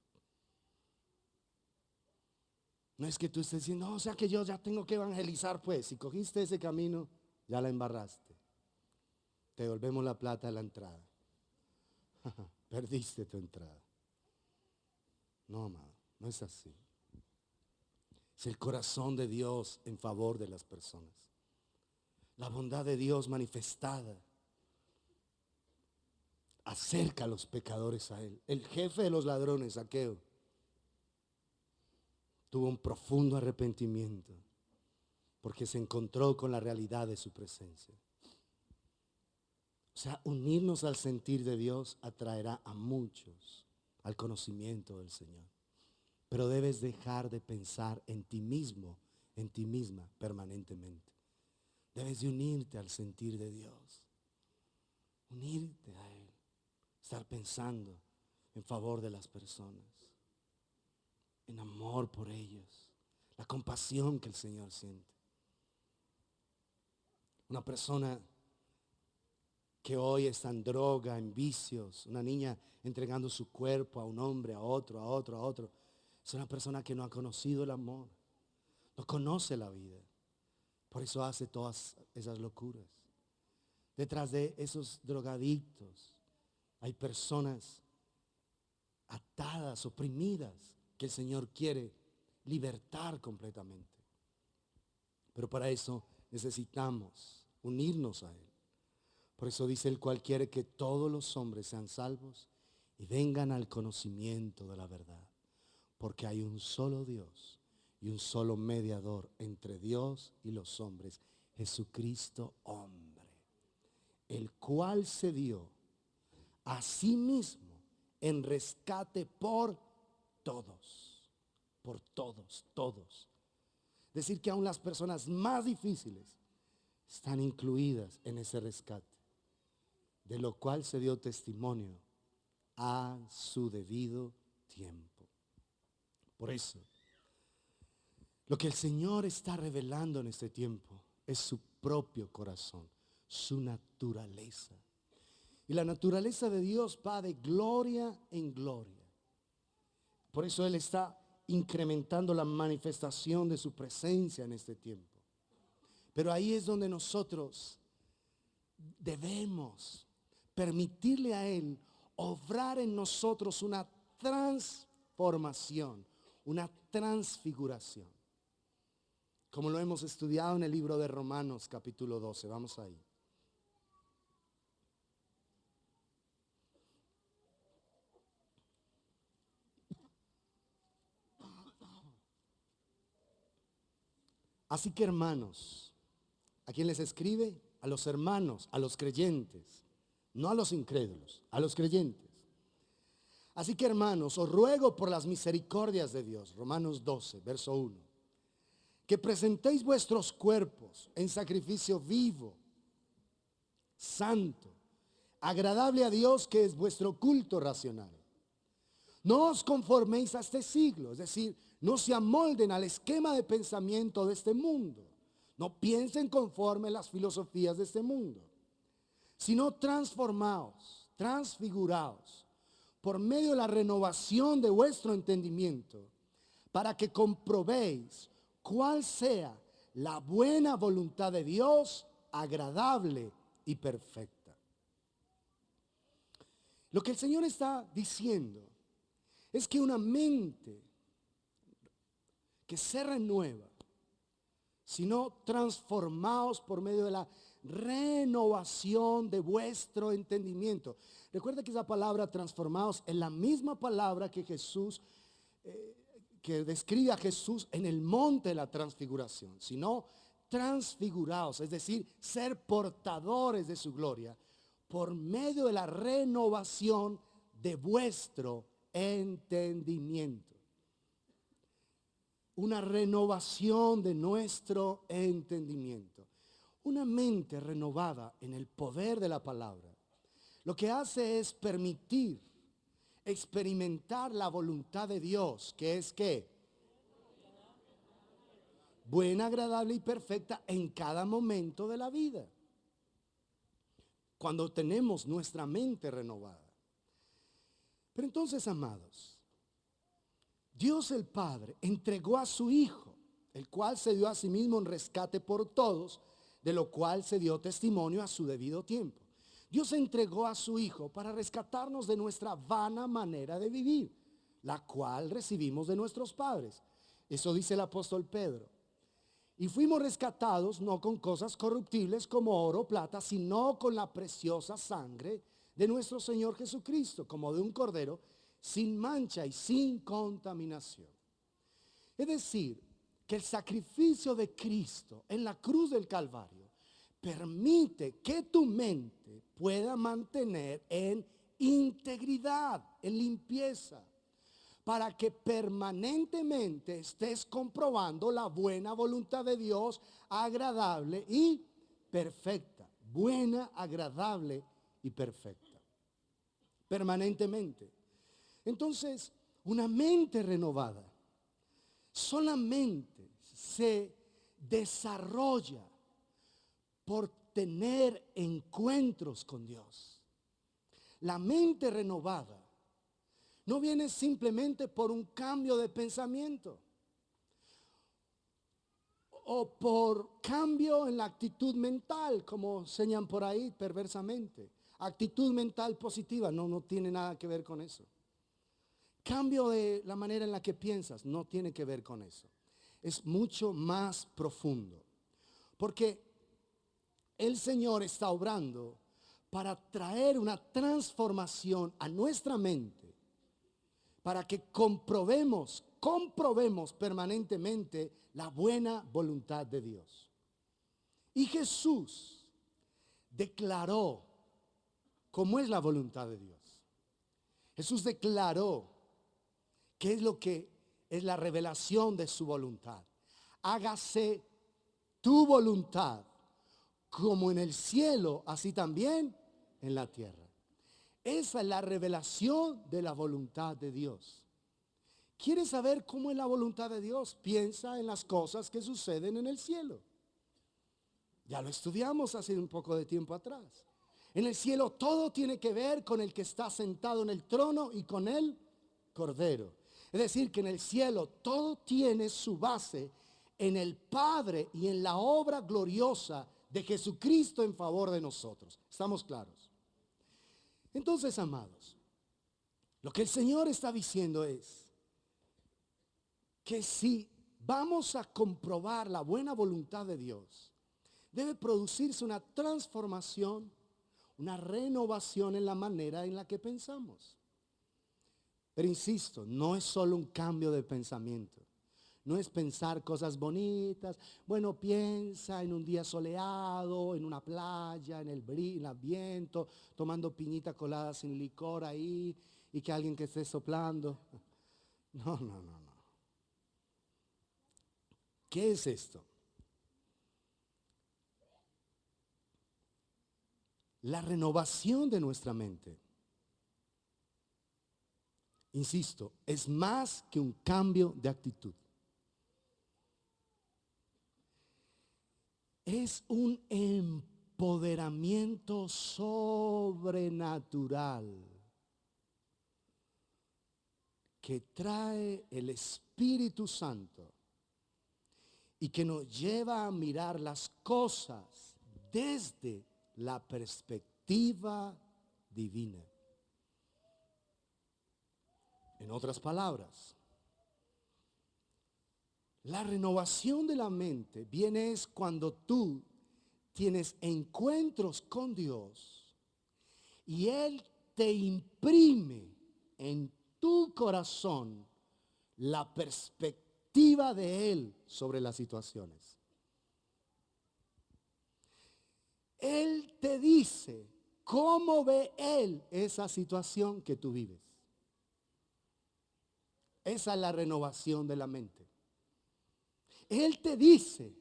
No es que tú estés diciendo, o sea que yo ya tengo que evangelizar, pues. Si cogiste ese camino, ya la embarraste. Te devolvemos la plata a la entrada. perdiste tu entrada. No, amado, no es así. Es el corazón de Dios en favor de las personas. La bondad de Dios manifestada acerca a los pecadores a Él. El jefe de los ladrones, Zaqueo, tuvo un profundo arrepentimiento porque se encontró con la realidad de su presencia. O sea, unirnos al sentir de Dios atraerá a muchos al conocimiento del Señor. Pero debes dejar de pensar en ti mismo, en ti misma permanentemente. Debes de unirte al sentir de Dios. Unirte a Él. Estar pensando en favor de las personas. En amor por ellos. La compasión que el Señor siente. Una persona que hoy está en droga, en vicios, una niña entregando su cuerpo a un hombre, a otro, a otro, a otro. Es una persona que no ha conocido el amor, no conoce la vida. Por eso hace todas esas locuras. Detrás de esos drogadictos hay personas atadas, oprimidas, que el Señor quiere libertar completamente. Pero para eso necesitamos unirnos a Él. Por eso dice el cual quiere que todos los hombres sean salvos y vengan al conocimiento de la verdad. Porque hay un solo Dios y un solo mediador entre Dios y los hombres, Jesucristo hombre, el cual se dio a sí mismo en rescate por todos, todos. Es decir, que aún las personas más difíciles están incluidas en ese rescate, de lo cual se dio testimonio a su debido tiempo. Por eso, lo que el Señor está revelando en este tiempo es su propio corazón, su naturaleza. Y la naturaleza de Dios va de gloria en gloria. Por eso Él está incrementando la manifestación de su presencia en este tiempo. Pero ahí es donde nosotros debemos permitirle a Él obrar en nosotros una transformación, una transfiguración. Como lo hemos estudiado en el libro de Romanos capítulo 12. Vamos ahí. Así que hermanos, ¿a quién les escribe? A los hermanos, a los creyentes, no a los incrédulos, a los creyentes. Así que hermanos, os ruego por las misericordias de Dios, Romanos 12, verso 1, que presentéis vuestros cuerpos en sacrificio vivo, santo, agradable a Dios, que es vuestro culto racional. No os conforméis a este siglo, es decir, no se amolden al esquema de pensamiento de este mundo. No piensen conforme las filosofías de este mundo, sino transformaos, transfiguraos, por medio de la renovación de vuestro entendimiento, para que comprobéis cuál sea la buena voluntad de Dios, agradable y perfecta. Lo que el Señor está diciendo es que una mente que se renueva, sino transformaos por medio de la renovación de vuestro entendimiento. Recuerda que esa palabra transformaos es la misma palabra que Jesús, que describe a Jesús en el monte de la transfiguración, sino transfiguraos, es decir, ser portadores de su gloria por medio de la renovación de vuestro entendimiento. Una renovación de nuestro entendimiento. Una mente renovada en el poder de la palabra, lo que hace es permitir experimentar la voluntad de Dios, que es ¿qué? Buena, agradable y perfecta en cada momento de la vida. Cuando tenemos nuestra mente renovada. Pero entonces, amados, Dios el Padre entregó a su Hijo, el cual se dio a sí mismo en rescate por todos, de lo cual se dio testimonio a su debido tiempo. Dios entregó a su Hijo para rescatarnos de nuestra vana manera de vivir, la cual recibimos de nuestros padres. Eso dice el apóstol Pedro. Y fuimos rescatados no con cosas corruptibles como oro o plata, sino con la preciosa sangre de nuestro Señor Jesucristo, como de un cordero, sin mancha y sin contaminación. Es decir, que el sacrificio de Cristo en la cruz del Calvario permite que tu mente pueda mantener en integridad, en limpieza, para que permanentemente estés comprobando la buena voluntad de Dios, agradable y perfecta. Buena, agradable y perfecta. Permanentemente. Entonces, una mente renovada solamente se desarrolla por tener encuentros con Dios. La mente renovada no viene simplemente por un cambio de pensamiento o por cambio en la actitud mental, como señalan por ahí perversamente. Actitud mental positiva, no tiene nada que ver con eso. Cambio de la manera en la que piensas, no tiene que ver con eso. Es mucho más profundo. Porque el Señor está obrando para traer una transformación a nuestra mente, para que comprobemos permanentemente la buena voluntad de Dios. Y Jesús declaró cómo es la voluntad de Dios. Jesús declaró qué es lo que es la revelación de su voluntad. Hágase tu voluntad como en el cielo, así también en la tierra. Esa es la revelación de la voluntad de Dios. ¿Quieres saber cómo es la voluntad de Dios? Piensa en las cosas que suceden en el cielo. Ya lo estudiamos hace un poco de tiempo atrás. En el cielo todo tiene que ver con el que está sentado en el trono y con el Cordero. Es decir, que en el cielo todo tiene su base en el Padre y en la obra gloriosa de Jesucristo en favor de nosotros. ¿Estamos claros? Entonces, amados, lo que el Señor está diciendo es que si vamos a comprobar la buena voluntad de Dios, debe producirse una transformación, una renovación en la manera en la que pensamos. Pero insisto, no es solo un cambio de pensamiento. No es pensar cosas bonitas. Bueno, piensa en un día soleado, en una playa, en el viento, tomando piñita colada sin licor ahí y que alguien que esté soplando. No. ¿Qué es esto? La renovación de nuestra mente, insisto, es más que un cambio de actitud. Es un empoderamiento sobrenatural que trae el Espíritu Santo y que nos lleva a mirar las cosas desde la perspectiva divina. En otras palabras, la renovación de la mente viene es cuando tú tienes encuentros con Dios y Él te imprime en tu corazón la perspectiva de Él sobre las situaciones. Él te dice cómo ve Él esa situación que tú vives. Esa es la renovación de la mente. Él te dice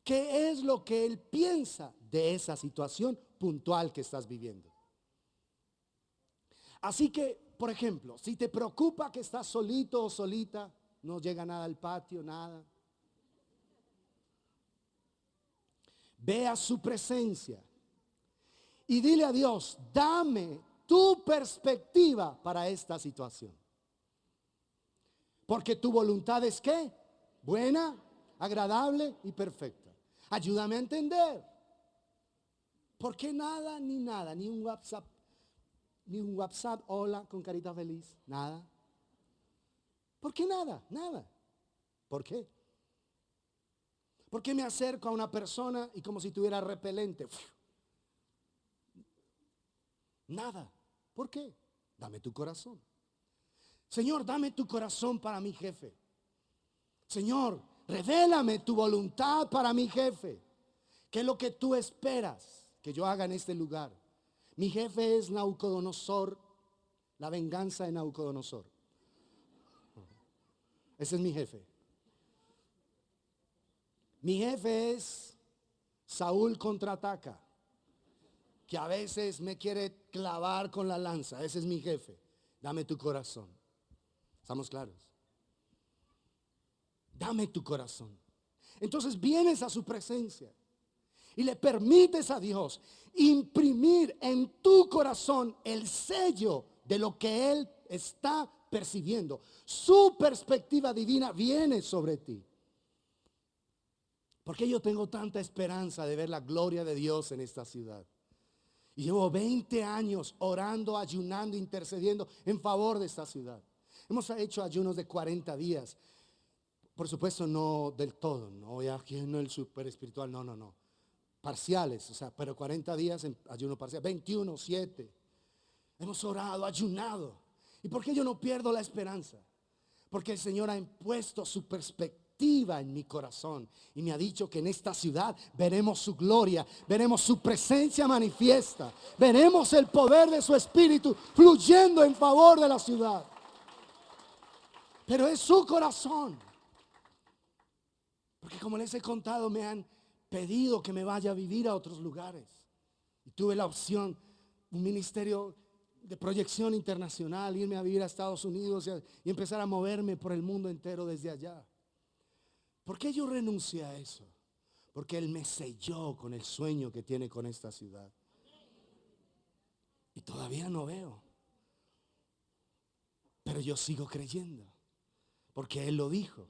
qué es lo que Él piensa de esa situación puntual que estás viviendo. Así que, por ejemplo, si te preocupa que estás solito o solita, no llega nada al patio, nada. Ve a su presencia y dile a Dios, dame tu perspectiva para esta situación. Porque tu voluntad es ¿qué? Buena, agradable y perfecta. Ayúdame a entender. ¿Por qué nada ni nada? Ni un WhatsApp, hola, con carita feliz, nada. ¿Por qué nada? Nada. ¿Por qué? ¿Por qué me acerco a una persona y como si tuviera repelente? Nada. ¿Por qué? Dame tu corazón. Señor, dame tu corazón para mi jefe. Señor, revélame tu voluntad para mi jefe. ¿Qué es lo que tú esperas que yo haga en este lugar? Mi jefe es Nabucodonosor, la venganza de Nabucodonosor. Ese es mi jefe. Mi jefe es Saúl contraataca, que a veces me quiere clavar con la lanza. Ese es mi jefe. Dame tu corazón. ¿Estamos claros? Dame tu corazón. Entonces vienes a su presencia y le permites a Dios imprimir en tu corazón el sello de lo que Él está percibiendo. Su perspectiva divina viene sobre ti. Porque yo tengo tanta esperanza de ver la gloria de Dios en esta ciudad. Y llevo 20 años orando, ayunando, intercediendo en favor de esta ciudad. Hemos hecho ayunos de 40 días. Por supuesto no del todo, no voy aquí en el super espiritual, no. Parciales, o sea, pero 40 días en ayuno parcial, 21, 7. Hemos orado, ayunado. ¿Y por qué yo no pierdo la esperanza? Porque el Señor ha impuesto su perspectiva en mi corazón y me ha dicho que en esta ciudad veremos su gloria, veremos su presencia manifiesta, veremos el poder de su espíritu fluyendo en favor de la ciudad. Pero es su corazón. Porque como les he contado, me han pedido que me vaya a vivir a otros lugares. Y tuve la opción, un ministerio de proyección internacional, irme a vivir a Estados Unidos y empezar a moverme por el mundo entero desde allá. ¿Por qué yo renuncié a eso? Porque Él me selló con el sueño que tiene con esta ciudad. Y todavía no veo. Pero yo sigo creyendo. Porque Él lo dijo.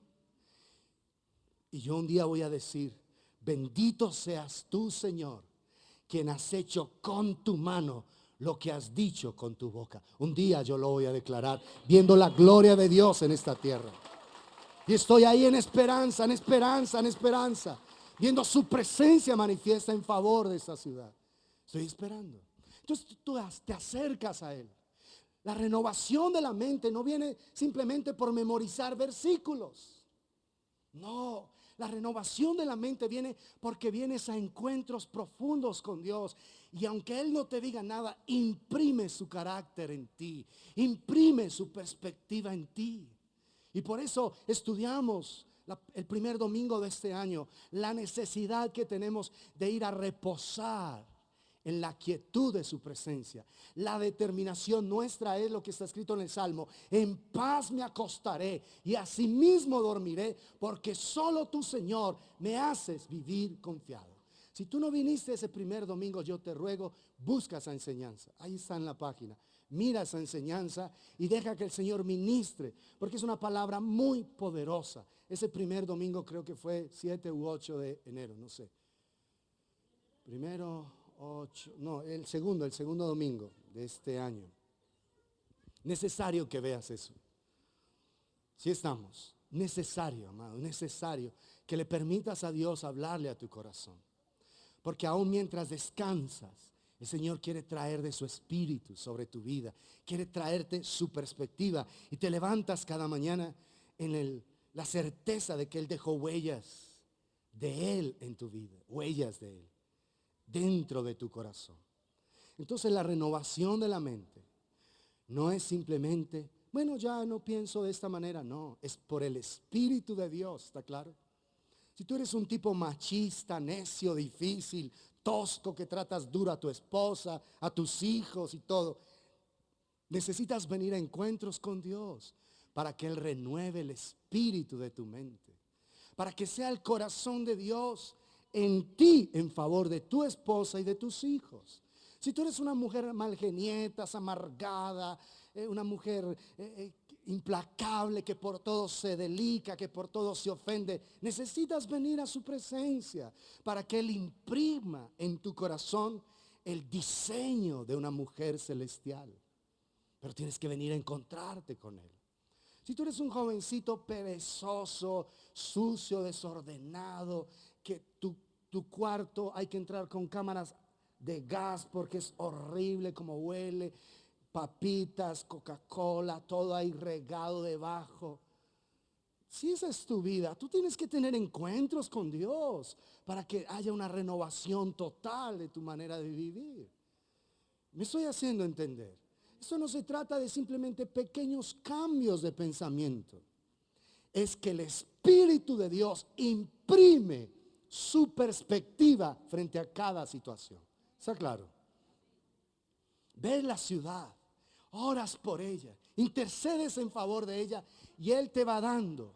Y yo un día voy a decir, bendito seas tú, Señor, quien has hecho con tu mano lo que has dicho con tu boca. Un día yo lo voy a declarar, viendo la gloria de Dios en esta tierra. Y estoy ahí en esperanza, en esperanza, en esperanza, viendo su presencia manifiesta en favor de esta ciudad. Estoy esperando. Entonces tú te acercas a Él. La renovación de la mente no viene simplemente por memorizar versículos. No, la renovación de la mente viene porque vienes a encuentros profundos con Dios. Y aunque Él no te diga nada, imprime su carácter en ti. Imprime su perspectiva en ti. Y por eso estudiamos el primer domingo de este año la necesidad que tenemos de ir a reposar en la quietud de su presencia. La determinación nuestra es lo que está escrito en el Salmo: en paz me acostaré y asimismo dormiré, porque solo tú, Señor, me haces vivir confiado. Si tú no viniste ese primer domingo, yo te ruego, busca esa enseñanza. Ahí está en la página. Mira esa enseñanza y deja que el Señor ministre, porque es una palabra muy poderosa. Ese primer domingo creo que fue 7 u 8 de enero, no sé. Primero 8, no, el segundo domingo de este año. Necesario que veas eso. Si estamos, necesario, amado, necesario que le permitas a Dios hablarle a tu corazón. Porque aún mientras descansas, el Señor quiere traer de su espíritu sobre tu vida. Quiere traerte su perspectiva. Y te levantas cada mañana en la certeza de que Él dejó huellas de Él en tu vida. Huellas de Él dentro de tu corazón. Entonces la renovación de la mente no es simplemente, bueno, ya no pienso de esta manera. No, es por el Espíritu de Dios, ¿está claro? Si tú eres un tipo machista, necio, difícil, tosco, que tratas duro a tu esposa, a tus hijos y todo, necesitas venir a encuentros con Dios para que Él renueve el espíritu de tu mente, para que sea el corazón de Dios en ti en favor de tu esposa y de tus hijos. Si tú eres una mujer malgenieta, amargada, una mujer implacable, que por todo se delica, que por todo se ofende, necesitas venir a su presencia para que Él imprima en tu corazón el diseño de una mujer celestial. Pero tienes que venir a encontrarte con Él. Si tú eres un jovencito perezoso, sucio, desordenado, que tu cuarto hay que entrar con cámaras de gas porque es horrible como huele, papitas, Coca-Cola, todo ahí regado debajo. Si esa es tu vida, tú tienes que tener encuentros con Dios para que haya una renovación total de tu manera de vivir. Me estoy haciendo entender. Esto no se trata de simplemente pequeños cambios de pensamiento. Es que el Espíritu de Dios imprime su perspectiva frente a cada situación. ¿Está claro? Ves la ciudad, oras por ella, intercedes en favor de ella y Él te va dando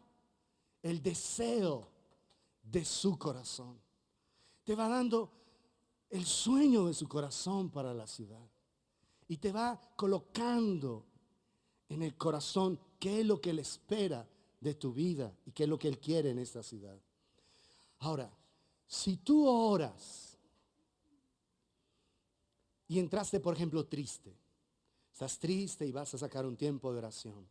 el deseo de su corazón. Te va dando el sueño de su corazón para la ciudad. Y te va colocando en el corazón qué es lo que Él espera de tu vida y qué es lo que Él quiere en esta ciudad. Ahora, si tú oras y entraste, por ejemplo, triste, estás triste y vas a sacar un tiempo de oración,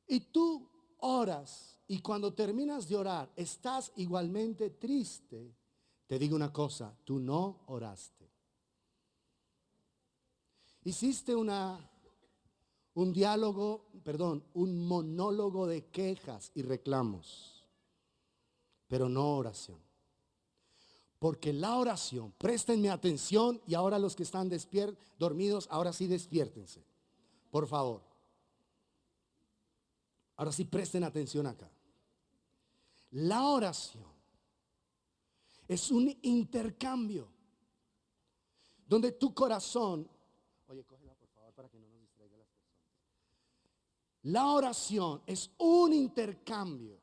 y tú oras y cuando terminas de orar estás igualmente triste, te digo una cosa, tú no oraste. Hiciste un monólogo de quejas y reclamos, pero no oración. Porque la oración, préstenme atención y ahora los que están dormidos, ahora sí despiértense, por favor. Ahora sí presten atención acá. La oración es un intercambio donde tu corazón, oye, cógela por favor para que no nos distraiga las personas. La oración es un intercambio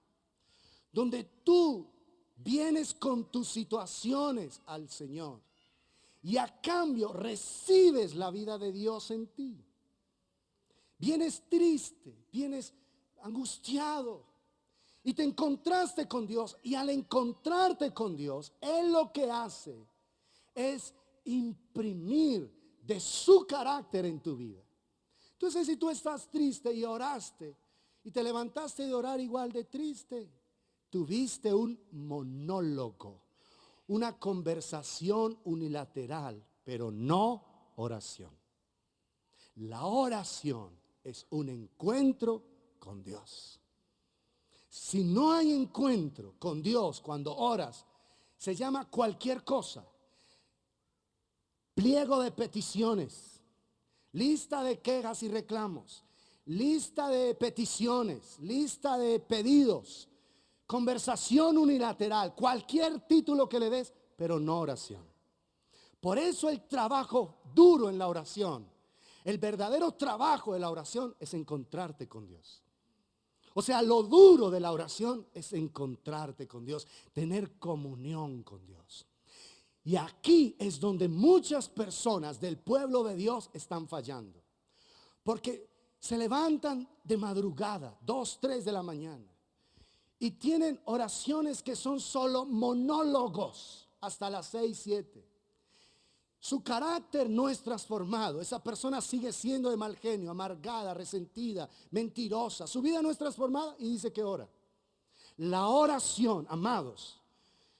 donde tú vienes con tus situaciones al Señor y a cambio recibes la vida de Dios en ti. Vienes triste, vienes angustiado y te encontraste con Dios, y al encontrarte con Dios, Él lo que hace es imprimir de su carácter en tu vida. Entonces, si tú estás triste y oraste y te levantaste de orar igual de triste, tuviste un monólogo, una conversación unilateral, pero no oración. La oración es un encuentro con Dios. Si no hay encuentro con Dios cuando oras, se llama cualquier cosa. Pliego de peticiones, lista de quejas y reclamos, lista de peticiones, lista de pedidos, conversación unilateral, cualquier título que le des, pero no oración. Por eso el trabajo duro en la oración, el verdadero trabajo de la oración es encontrarte con Dios. O sea, lo duro de la oración es encontrarte con Dios, tener comunión con Dios. Y aquí es donde muchas personas del pueblo de Dios están fallando. Porque se levantan de madrugada, 2, 3 de la mañana, y tienen oraciones que son solo monólogos hasta las 6, 7. Su carácter no es transformado. Esa persona sigue siendo de mal genio, amargada, resentida, mentirosa. Su vida no es transformada y dice que ora. La oración, amados,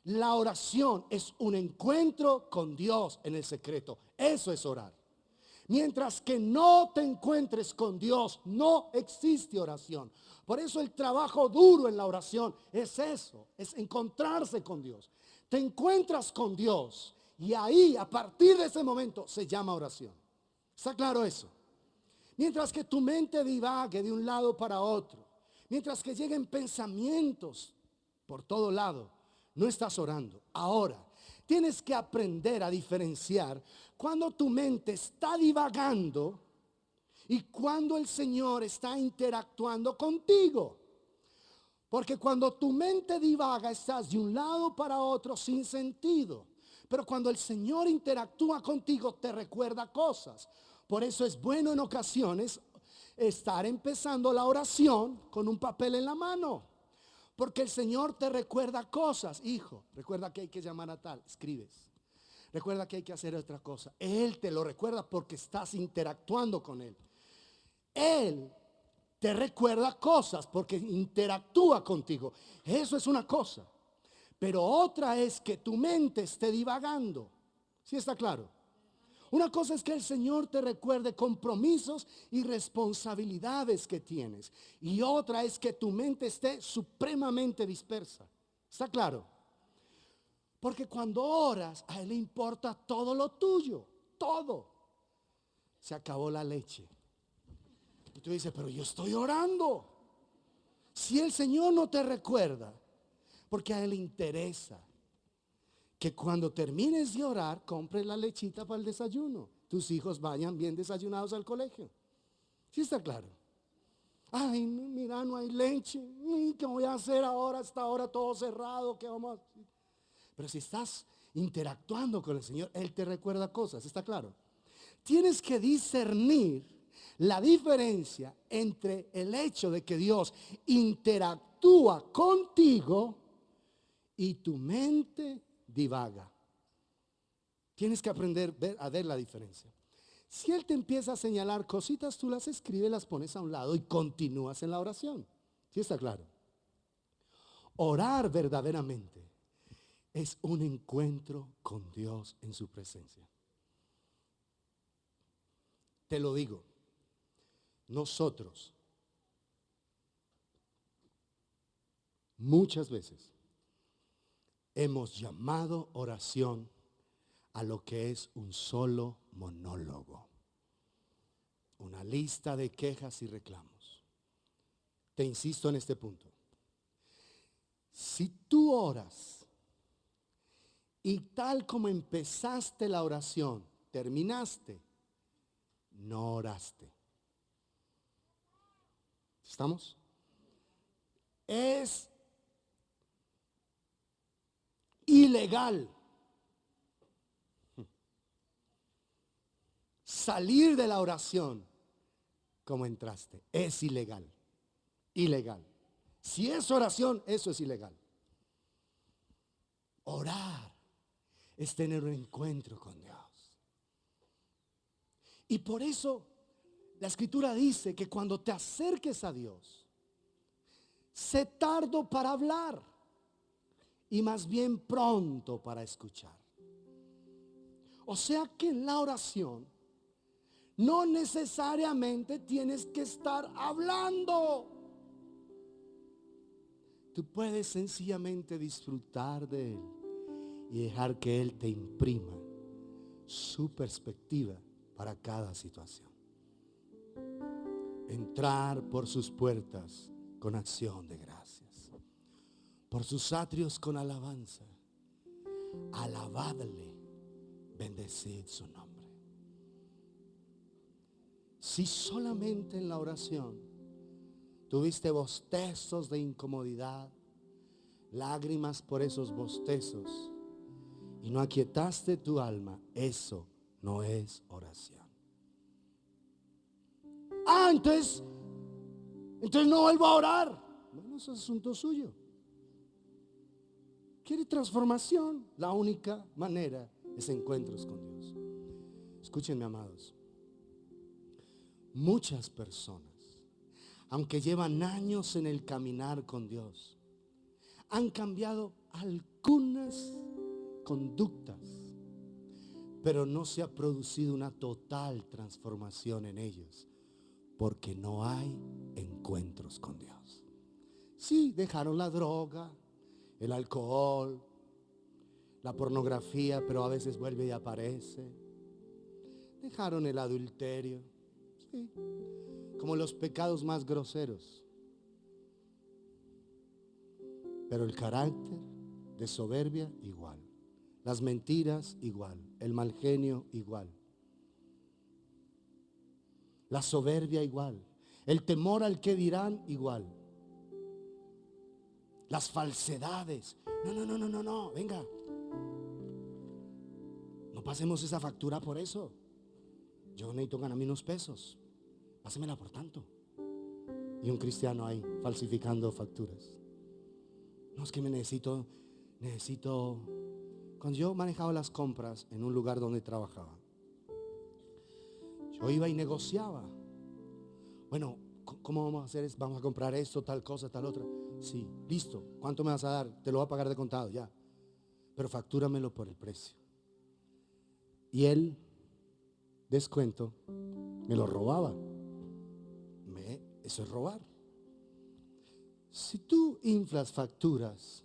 la oración es un encuentro con Dios en el secreto. Eso es orar. Mientras que no te encuentres con Dios, no existe oración. Por eso el trabajo duro en la oración es eso, es encontrarse con Dios. Te encuentras con Dios y ahí, a partir de ese momento, se llama oración. ¿Está claro eso? Mientras que tu mente divague de un lado para otro, mientras que lleguen pensamientos por todo lado, no estás orando. Ahora, tienes que aprender a diferenciar cuando tu mente está divagando y cuando el Señor está interactuando contigo. Porque cuando tu mente divaga, estás de un lado para otro sin sentido. Pero cuando el Señor interactúa contigo, te recuerda cosas. Por eso es bueno en ocasiones estar empezando la oración con un papel en la mano. Porque el Señor te recuerda cosas. Hijo, recuerda que hay que llamar a tal, escribes. recuerda que hay que hacer otra cosa. Él te lo recuerda porque estás interactuando con Él. Él te recuerda cosas porque interactúa contigo. Eso es una cosa. Pero otra es que tu mente esté divagando. ¿Sí está claro? Una cosa es que el Señor te recuerde compromisos y responsabilidades que tienes. Y otra es que tu mente esté supremamente dispersa. ¿Está claro? Porque cuando oras, a Él le importa todo lo tuyo. Todo. Se acabó la leche. Y tú dices, pero yo estoy orando. Si el Señor no te recuerda, porque a Él le interesa que cuando termines de orar, compres la lechita para el desayuno. Tus hijos vayan bien desayunados al colegio. ¿Sí está claro? Ay, mira, no hay leche. ¿Qué voy a hacer ahora? Hasta ahora todo cerrado. ¿Qué vamos a hacer? Pero si estás interactuando con el Señor, Él te recuerda cosas. ¿Está claro? Tienes que discernir la diferencia entre el hecho de que Dios interactúa contigo y tu mente divaga. Tienes que aprender a ver la diferencia. Si Él te empieza a señalar cositas, tú las escribes, las pones a un lado y continúas en la oración. ¿Sí está claro? Orar verdaderamente es un encuentro con Dios en su presencia. Te lo digo, nosotros muchas veces hemos llamado oración a lo que es un solo monólogo, una lista de quejas y reclamos. Te insisto en este punto. Si tú oras y tal como empezaste la oración, terminaste, no oraste. ¿Estamos? Es ilegal salir de la oración como entraste. Es ilegal. Ilegal. Si es oración, eso es ilegal. Orar es tener un encuentro con Dios. Y por eso la Escritura dice que cuando te acerques a Dios, sé tardo para hablar y más bien pronto para escuchar. O sea que en la oración no necesariamente tienes que estar hablando. Tú puedes sencillamente disfrutar de Él y dejar que Él te imprima su perspectiva para cada situación. Entrar por sus puertas con acción de gracias, por sus atrios con alabanza. Alabadle, bendecid su nombre. Si solamente en la oración tuviste bostezos de incomodidad, lágrimas por esos bostezos, y no aquietaste tu alma, eso no es oración. Entonces no vuelvo a orar. Bueno, eso es asunto suyo. ¿Quiere transformación? La única manera es encuentros con Dios. Escúchenme, amados. Muchas personas, aunque llevan años en el caminar con Dios, han cambiado algunas conductas, pero no se ha producido una total transformación en ellos, porque no hay encuentros con Dios. Sí, dejaron la droga, el alcohol, la pornografía, pero a veces vuelve y aparece. Dejaron el adulterio, sí, como los pecados más groseros. Pero el carácter de soberbia igual. Las mentiras igual. El mal genio igual. La soberbia igual. El temor al que dirán igual. Las falsedades. No, venga. No pasemos esa factura por eso. Yo necesito ganarme unos pesos. Pásemela por tanto. Y un cristiano ahí falsificando facturas. No, es que me necesito Cuando yo manejaba las compras en un lugar donde trabajaba, yo iba y negociaba. Bueno, ¿cómo vamos a hacer esto? Vamos a comprar esto, tal cosa, tal otra. Sí, listo. ¿Cuánto me vas a dar? Te lo voy a pagar de contado, ya. Pero factúramelo por el precio. Y el descuento me lo robaba. Eso es robar. Si tú inflas facturas,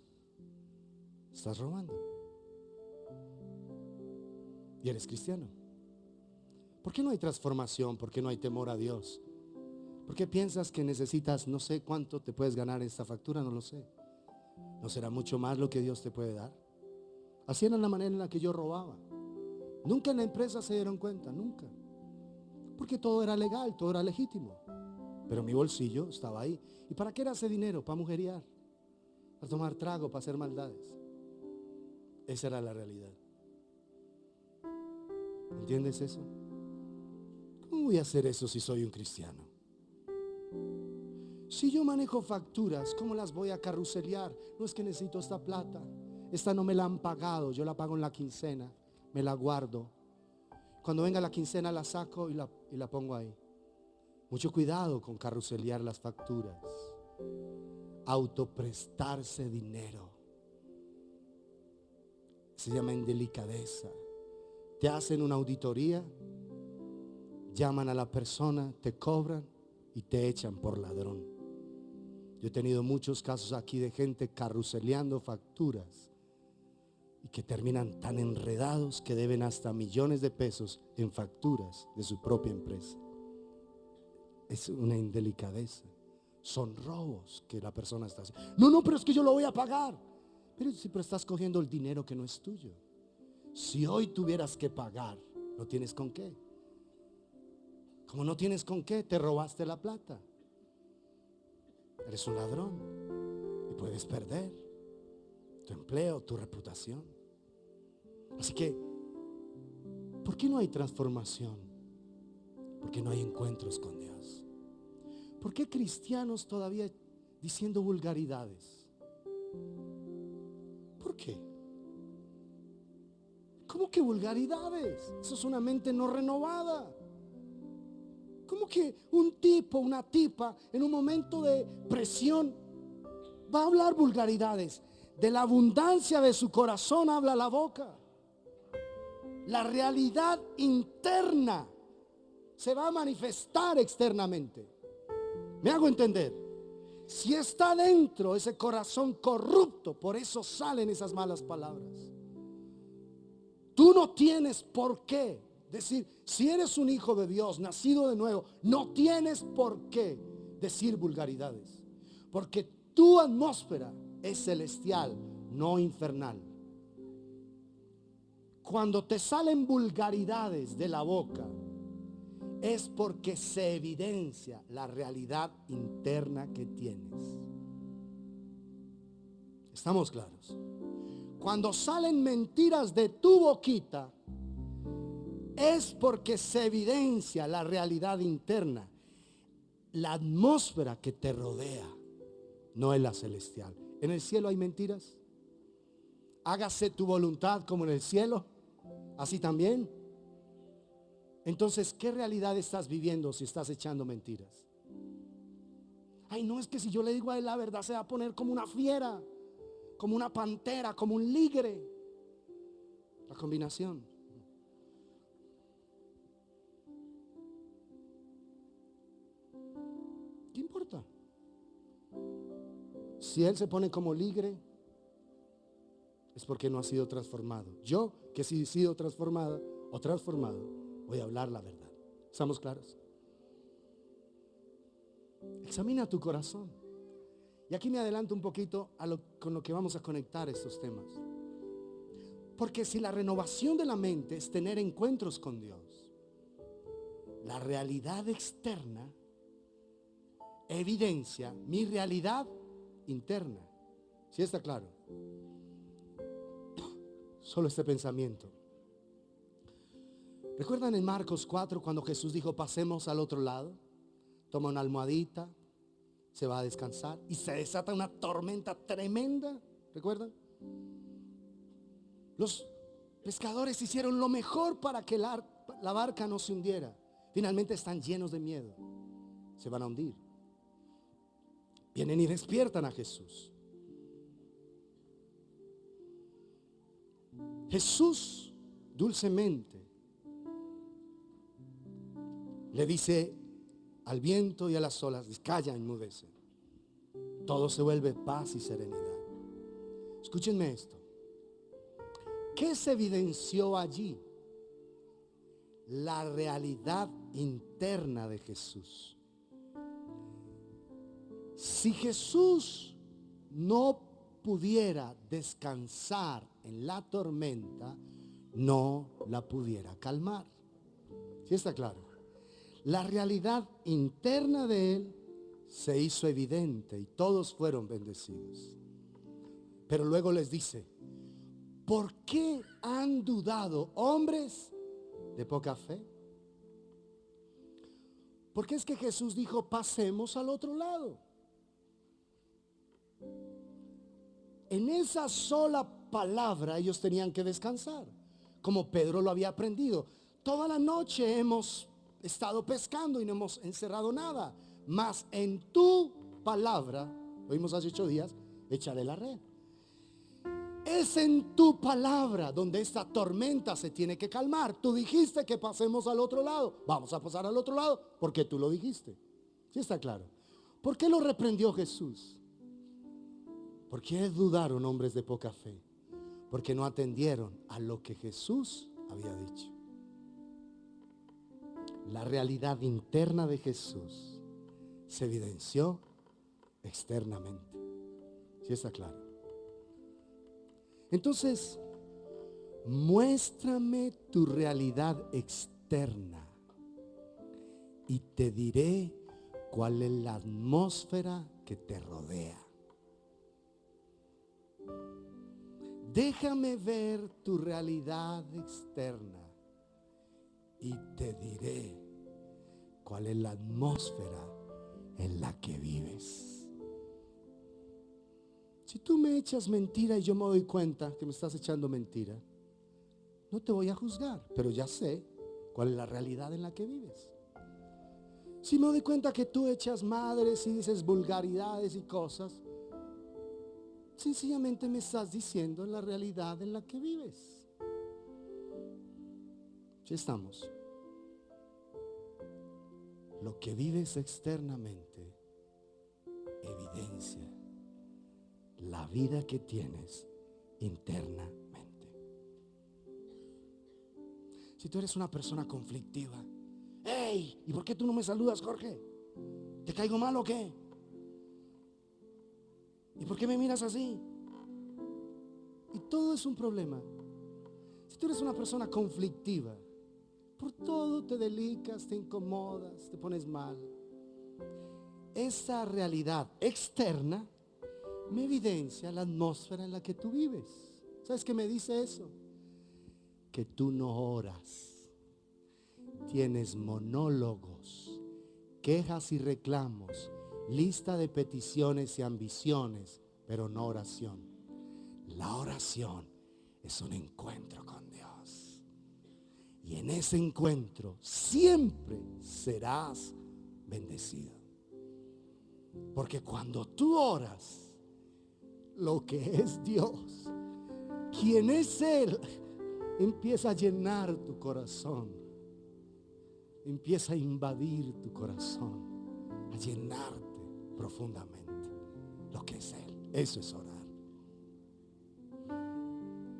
estás robando. Y eres cristiano. ¿Por qué no hay transformación? ¿Por qué no hay temor a Dios? ¿Por qué piensas que necesitas, no sé cuánto te puedes ganar esta factura? No lo sé. ¿No será mucho más lo que Dios te puede dar? Así era la manera en la que yo robaba. Nunca en la empresa se dieron cuenta, nunca. Porque todo era legal, todo era legítimo. Pero mi bolsillo estaba ahí. ¿Y para qué era ese dinero? Para mujeriar, para tomar trago, para hacer maldades. Esa era la realidad. ¿Entiendes eso? ¿Cómo voy a hacer eso si soy un cristiano? Si yo manejo facturas, ¿cómo las voy a carruselear? No es que necesito esta plata. Esta no me la han pagado, yo la pago en la quincena, me la guardo. Cuando venga la quincena la saco y la pongo ahí. Mucho cuidado con carruselear las facturas. Autoprestarse dinero se llama indelicadeza. Te hacen una auditoría, llaman a la persona, te cobran y te echan por ladrón. Yo he tenido muchos casos aquí de gente carruseleando facturas y que terminan tan enredados que deben hasta millones de pesos en facturas de su propia empresa. Es una indelicadeza. Son robos que la persona está haciendo. No, pero es que yo lo voy a pagar. Pero estás cogiendo el dinero que no es tuyo. Si hoy tuvieras que pagar, no tienes con qué. Como no tienes con qué, te robaste la plata. Eres un ladrón y puedes perder tu empleo, tu reputación. Así que, ¿por qué no hay transformación? Porque no hay encuentros con Dios. ¿Por qué cristianos todavía diciendo vulgaridades? ¿Por qué? ¿Cómo que vulgaridades? Eso es una mente no renovada. ¿Cómo que un tipo, una tipa, en un momento de presión va a hablar vulgaridades? De la abundancia de su corazón habla la boca. La realidad interna se va a manifestar externamente. ¿Me hago entender? Si está dentro ese corazón corrupto, por eso salen esas malas palabras. Tú no tienes por qué decir, si eres un hijo de Dios, nacido de nuevo, no tienes por qué decir vulgaridades. Porque tu atmósfera es celestial, no infernal. Cuando te salen vulgaridades de la boca, es porque se evidencia la realidad interna que tienes. ¿Estamos claros? Cuando salen mentiras de tu boquita, es porque se evidencia la realidad interna. La atmósfera que te rodea no es la celestial. ¿En el cielo hay mentiras? Hágase tu voluntad como en el cielo, así también. Entonces, ¿qué realidad estás viviendo si estás echando mentiras? Ay, no, es que si yo le digo a él la verdad se va a poner como una fiera, como una pantera, como un ligre. La combinación. ¿Qué importa? Si él se pone como ligre, es porque no ha sido transformado. Yo, que sí he sido transformada o transformado, voy a hablar la verdad. ¿Estamos claros? Examina tu corazón. Y aquí me adelanto un poquito con lo que vamos a conectar estos temas. Porque si la renovación de la mente es tener encuentros con Dios, la realidad externa evidencia mi realidad interna. ¿Sí está claro? Solo este pensamiento. ¿Recuerdan en Marcos 4 cuando Jesús dijo pasemos al otro lado? Toma una almohadita, se va a descansar y se desata una tormenta tremenda. ¿Recuerdan? Los pescadores hicieron lo mejor para que la barca no se hundiera. Finalmente están llenos de miedo. Se van a hundir. Vienen y despiertan a Jesús. Jesús dulcemente le dice al viento y a las olas: calla, enmudece. Todo se vuelve paz y serenidad. Escúchenme esto. ¿Qué se evidenció allí? La realidad interna de Jesús. Si Jesús no pudiera descansar en la tormenta, no la pudiera calmar. ¿Sí está claro? La realidad interna de Él se hizo evidente y todos fueron bendecidos. Pero luego les dice: ¿por qué han dudado, hombres de poca fe? Porque es que Jesús dijo: pasemos al otro lado. En esa sola palabra ellos tenían que descansar, como Pedro lo había aprendido. Toda la noche hemos estado pescando y no hemos encerrado nada, mas en tu palabra, lo vimos hace 8 días, echaré la red. Es en tu palabra donde esta tormenta se tiene que calmar. Tú dijiste que pasemos al otro lado. Vamos a pasar al otro lado porque tú lo dijiste. ¿Sí está claro? ¿Por qué lo reprendió Jesús? ¿Por qué dudaron, hombres de poca fe? Porque no atendieron a lo que Jesús había dicho. La realidad interna de Jesús se evidenció externamente. ¿Sí está claro? Entonces, muéstrame tu realidad externa y te diré cuál es la atmósfera que te rodea. Déjame ver tu realidad externa y te diré cuál es la atmósfera en la que vives. Si tú me echas mentira y yo me doy cuenta que me estás echando mentira, no te voy a juzgar, pero ya sé cuál es la realidad en la que vives. Si me doy cuenta que tú echas madres y dices vulgaridades y cosas, sencillamente me estás diciendo la realidad en la que vives. ¿Sí estamos? Lo que vives externamente evidencia la vida que tienes internamente. Si tú eres una persona conflictiva, hey, ¿y por qué tú no me saludas, Jorge? ¿Te caigo mal o qué? ¿Y por qué me miras así? Y todo es un problema. Si tú eres una persona conflictiva, por todo te delicas, te incomodas, te pones mal. Esa realidad externa me evidencia la atmósfera en la que tú vives. ¿Sabes qué me dice eso? Que tú no oras. Tienes monólogos, quejas y reclamos, lista de peticiones y ambiciones, pero no oración. La oración es un encuentro con Dios. Y en ese encuentro siempre serás bendecido. Porque cuando tú oras, lo que es Dios, quien es Él, empieza a llenar tu corazón, empieza a invadir tu corazón, a llenarte profundamente lo que es Él. Eso es orar.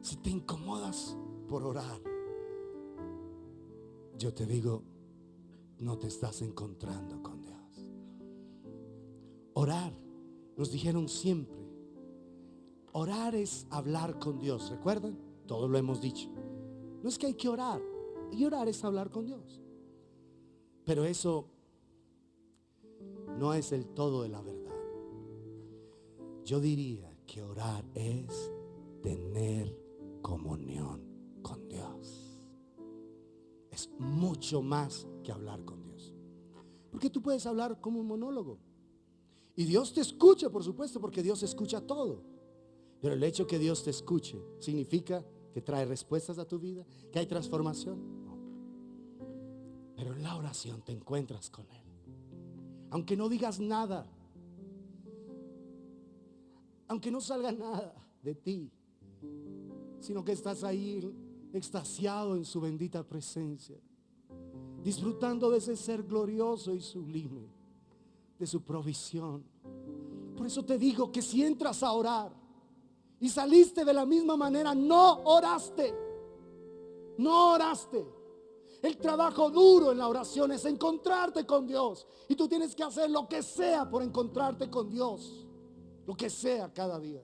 Si te incomodas por orar, yo te digo, no te estás encontrando con Dios. Orar, nos dijeron siempre, orar es hablar con Dios. ¿Recuerdan? Todos lo hemos dicho. No es que hay que orar, y orar es hablar con Dios. Pero eso no es el todo de la verdad. Yo diría que orar es tener comunión con Dios. Es mucho más que hablar con Dios. Porque tú puedes hablar como un monólogo. Y Dios te escucha, por supuesto, porque Dios escucha todo. Pero el hecho que Dios te escuche significa que que trae respuestas a tu vida, que hay transformación. No. Pero en la oración te encuentras con Él. Aunque no digas nada, aunque no salga nada de ti, sino que estás ahí extasiado en su bendita presencia, disfrutando de ese ser glorioso y sublime, de su provisión. Por eso te digo que si entras a orar y saliste de la misma manera, no oraste. No oraste. El trabajo duro en la oración es encontrarte con Dios. Y tú tienes que hacer lo que sea por encontrarte con Dios. Lo que sea cada día.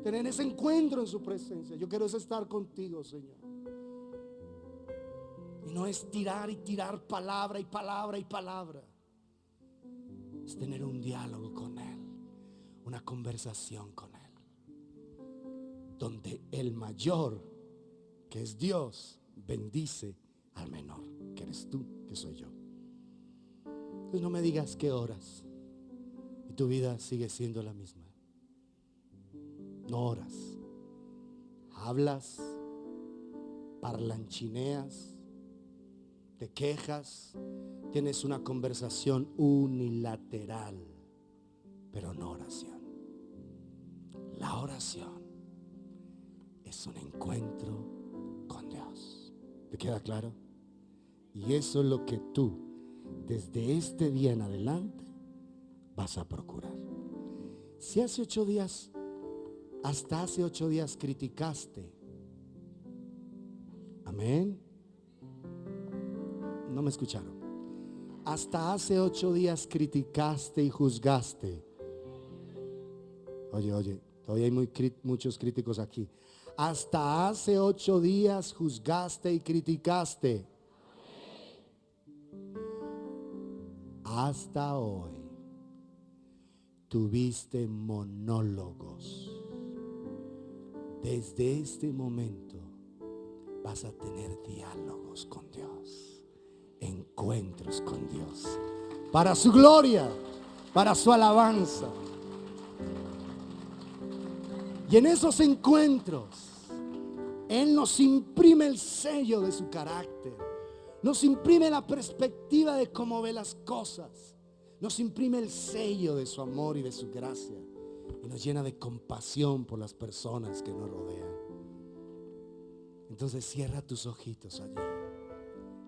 Tener ese encuentro en su presencia. Yo quiero estar contigo, Señor. Y no es tirar y tirar palabra y palabra y palabra. Es tener un diálogo con Él. Una conversación con Él. Donde el mayor, que es Dios, bendice al menor, que eres tú, que soy yo. Entonces no me digas que oras y tu vida sigue siendo la misma. No oras, hablas, parlanchineas, te quejas, tienes una conversación unilateral, pero no oración. La oración es un encuentro con Dios. ¿Te queda claro? Y eso es lo que tú, desde este día en adelante, vas a procurar. Si hace 8 días, hasta hace 8 días criticaste, amén, no me escucharon. Hasta hace 8 días criticaste y juzgaste. Oye, todavía hay muchos críticos aquí. Hasta hace 8 días juzgaste y criticaste. Hasta hoy tuviste monólogos. Desde este momento vas a tener diálogos con Dios, encuentros con Dios, para su gloria, para su alabanza. Y en esos encuentros Él nos imprime el sello de su carácter, nos imprime la perspectiva de cómo ve las cosas, nos imprime el sello de su amor y de su gracia, y nos llena de compasión por las personas que nos rodean. Entonces cierra tus ojitos allí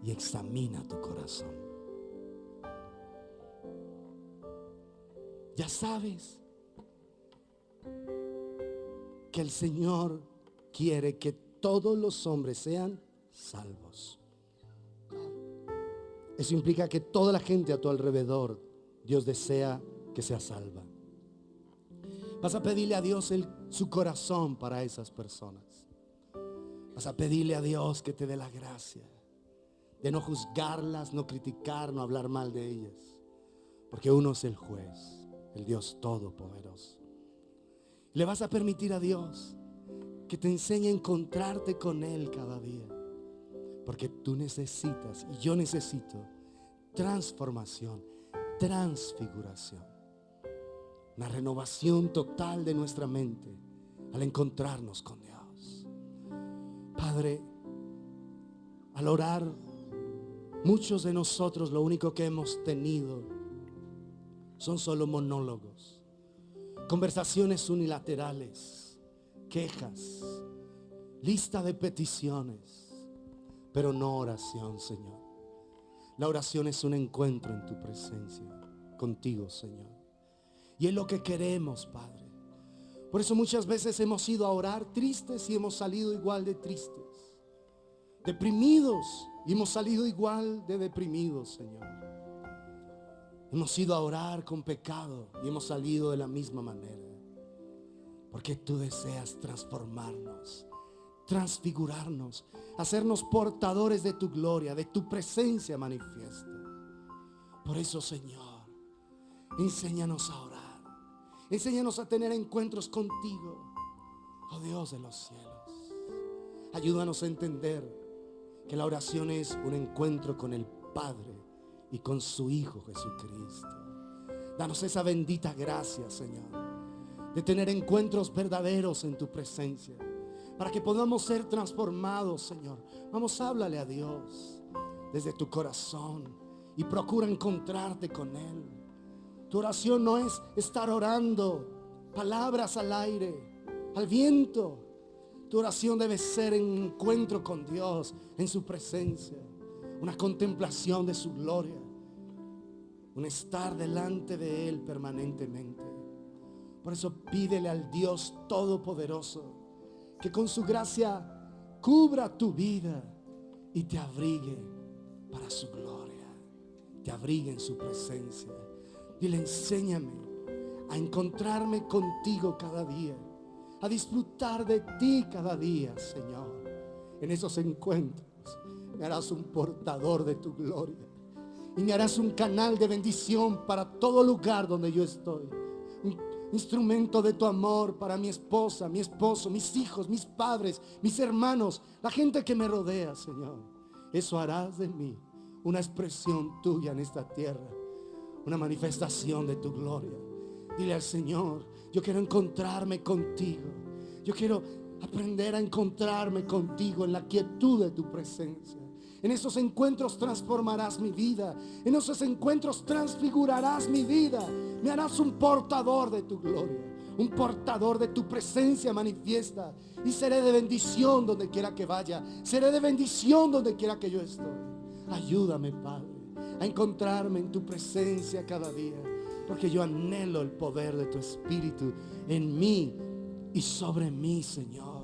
y examina tu corazón. Ya sabes que el Señor quiere que todos los hombres sean salvos. Eso implica que toda la gente a tu alrededor, Dios desea que sea salva. Vas a pedirle a Dios su corazón para esas personas. Vas a pedirle a Dios que te dé la gracia de no juzgarlas, no criticar, no hablar mal de ellas. Porque uno es el juez, el Dios todopoderoso. Le vas a permitir a Dios que te enseñe a encontrarte con Él cada día. Porque tú necesitas, y yo necesito, transformación, transfiguración. Una renovación total de nuestra mente al encontrarnos con Dios. Padre, al orar, muchos de nosotros lo único que hemos tenido son solo monólogos. Conversaciones unilaterales, quejas, lista de peticiones, pero no oración, Señor. La oración es un encuentro en tu presencia, contigo, Señor. Y es lo que queremos, Padre. Por eso muchas veces hemos ido a orar tristes y hemos salido igual de tristes. Deprimidos y hemos salido igual de deprimidos, Señor. Hemos ido a orar con pecado y hemos salido de la misma manera. Porque tú deseas transformarnos, transfigurarnos, hacernos portadores de tu gloria, de tu presencia manifiesta. Por eso, Señor, enséñanos a orar. Enséñanos a tener encuentros contigo, oh Dios de los cielos. Ayúdanos a entender que la oración es un encuentro con el Padre y con su Hijo Jesucristo. Danos esa bendita gracia, Señor, de tener encuentros verdaderos en tu presencia. para que podamos ser transformados, Señor. Vamos, háblale a Dios desde tu corazón y procura encontrarte con Él. Tu oración no es estar orando palabras al aire, al viento. Tu oración debe ser en encuentro con Dios, en su presencia, una contemplación de su gloria, un estar delante de Él permanentemente. Por eso pídele al Dios Todopoderoso que con su gracia cubra tu vida y te abrigue para su gloria, te abrigue en su presencia. Dile, enséñame a encontrarme contigo cada día, a disfrutar de ti cada día, Señor. En esos encuentros me harás un portador de tu gloria y me harás un canal de bendición para todo lugar donde yo estoy. Un instrumento de tu amor para mi esposa, mi esposo, mis hijos, mis padres, mis hermanos, la gente que me rodea, Señor. Eso harás de mí una expresión tuya en esta tierra, una manifestación de tu gloria. Dile al Señor, yo quiero encontrarme contigo. Yo quiero aprender a encontrarme contigo en la quietud de tu presencia. En esos encuentros transformarás mi vida. En esos encuentros transfigurarás mi vida. Me harás un portador de tu gloria, un portador de tu presencia manifiesta. Y seré de bendición donde quiera que vaya. Seré de bendición donde quiera que yo estoy. Ayúdame, Padre, a encontrarme en tu presencia cada día, porque yo anhelo el poder de tu Espíritu en mí y sobre mí, Señor.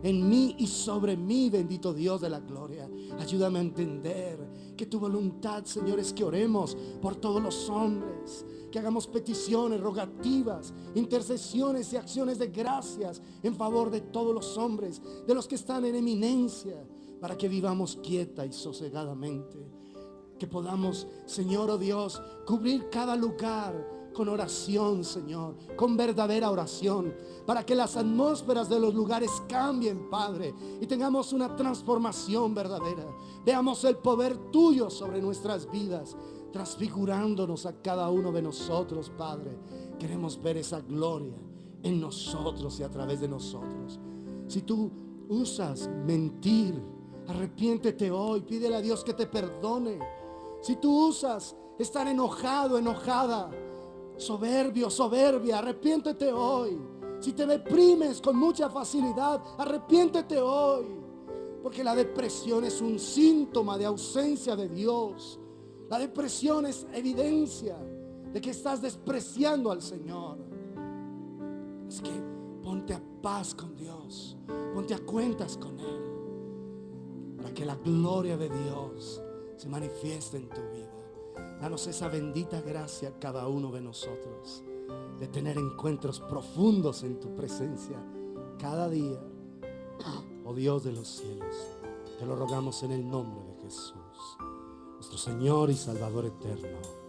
En mí y sobre mí, bendito Dios de la gloria. Ayúdame a entender que tu voluntad, Señor, es que oremos por todos los hombres, que hagamos peticiones, rogativas, intercesiones y acciones de gracias en favor de todos los hombres, de los que están en eminencia, para que vivamos quieta y sosegadamente. Que podamos, Señor, oh Dios, cubrir cada lugar con oración, Señor, con verdadera oración, para que las atmósferas de los lugares cambien, Padre, y tengamos una transformación verdadera. Veamos el poder tuyo sobre nuestras vidas, transfigurándonos a cada uno de nosotros, Padre. Queremos ver esa gloria en nosotros y a través de nosotros. Si tú usas mentir, arrepiéntete hoy, pídele a Dios que te perdone. Si tú usas estar enojado, enojada, soberbio, soberbia, arrepiéntete hoy. Si te deprimes con mucha facilidad, arrepiéntete hoy. Porque la depresión es un síntoma de ausencia de Dios. La depresión es evidencia de que estás despreciando al Señor. Es que ponte a paz con Dios, ponte a cuentas con Él, para que la gloria de Dios se manifieste en tu vida. Danos esa bendita gracia a cada uno de nosotros, de tener encuentros profundos en tu presencia cada día. Oh Dios de los cielos, te lo rogamos en el nombre de Jesús, nuestro Señor y Salvador eterno.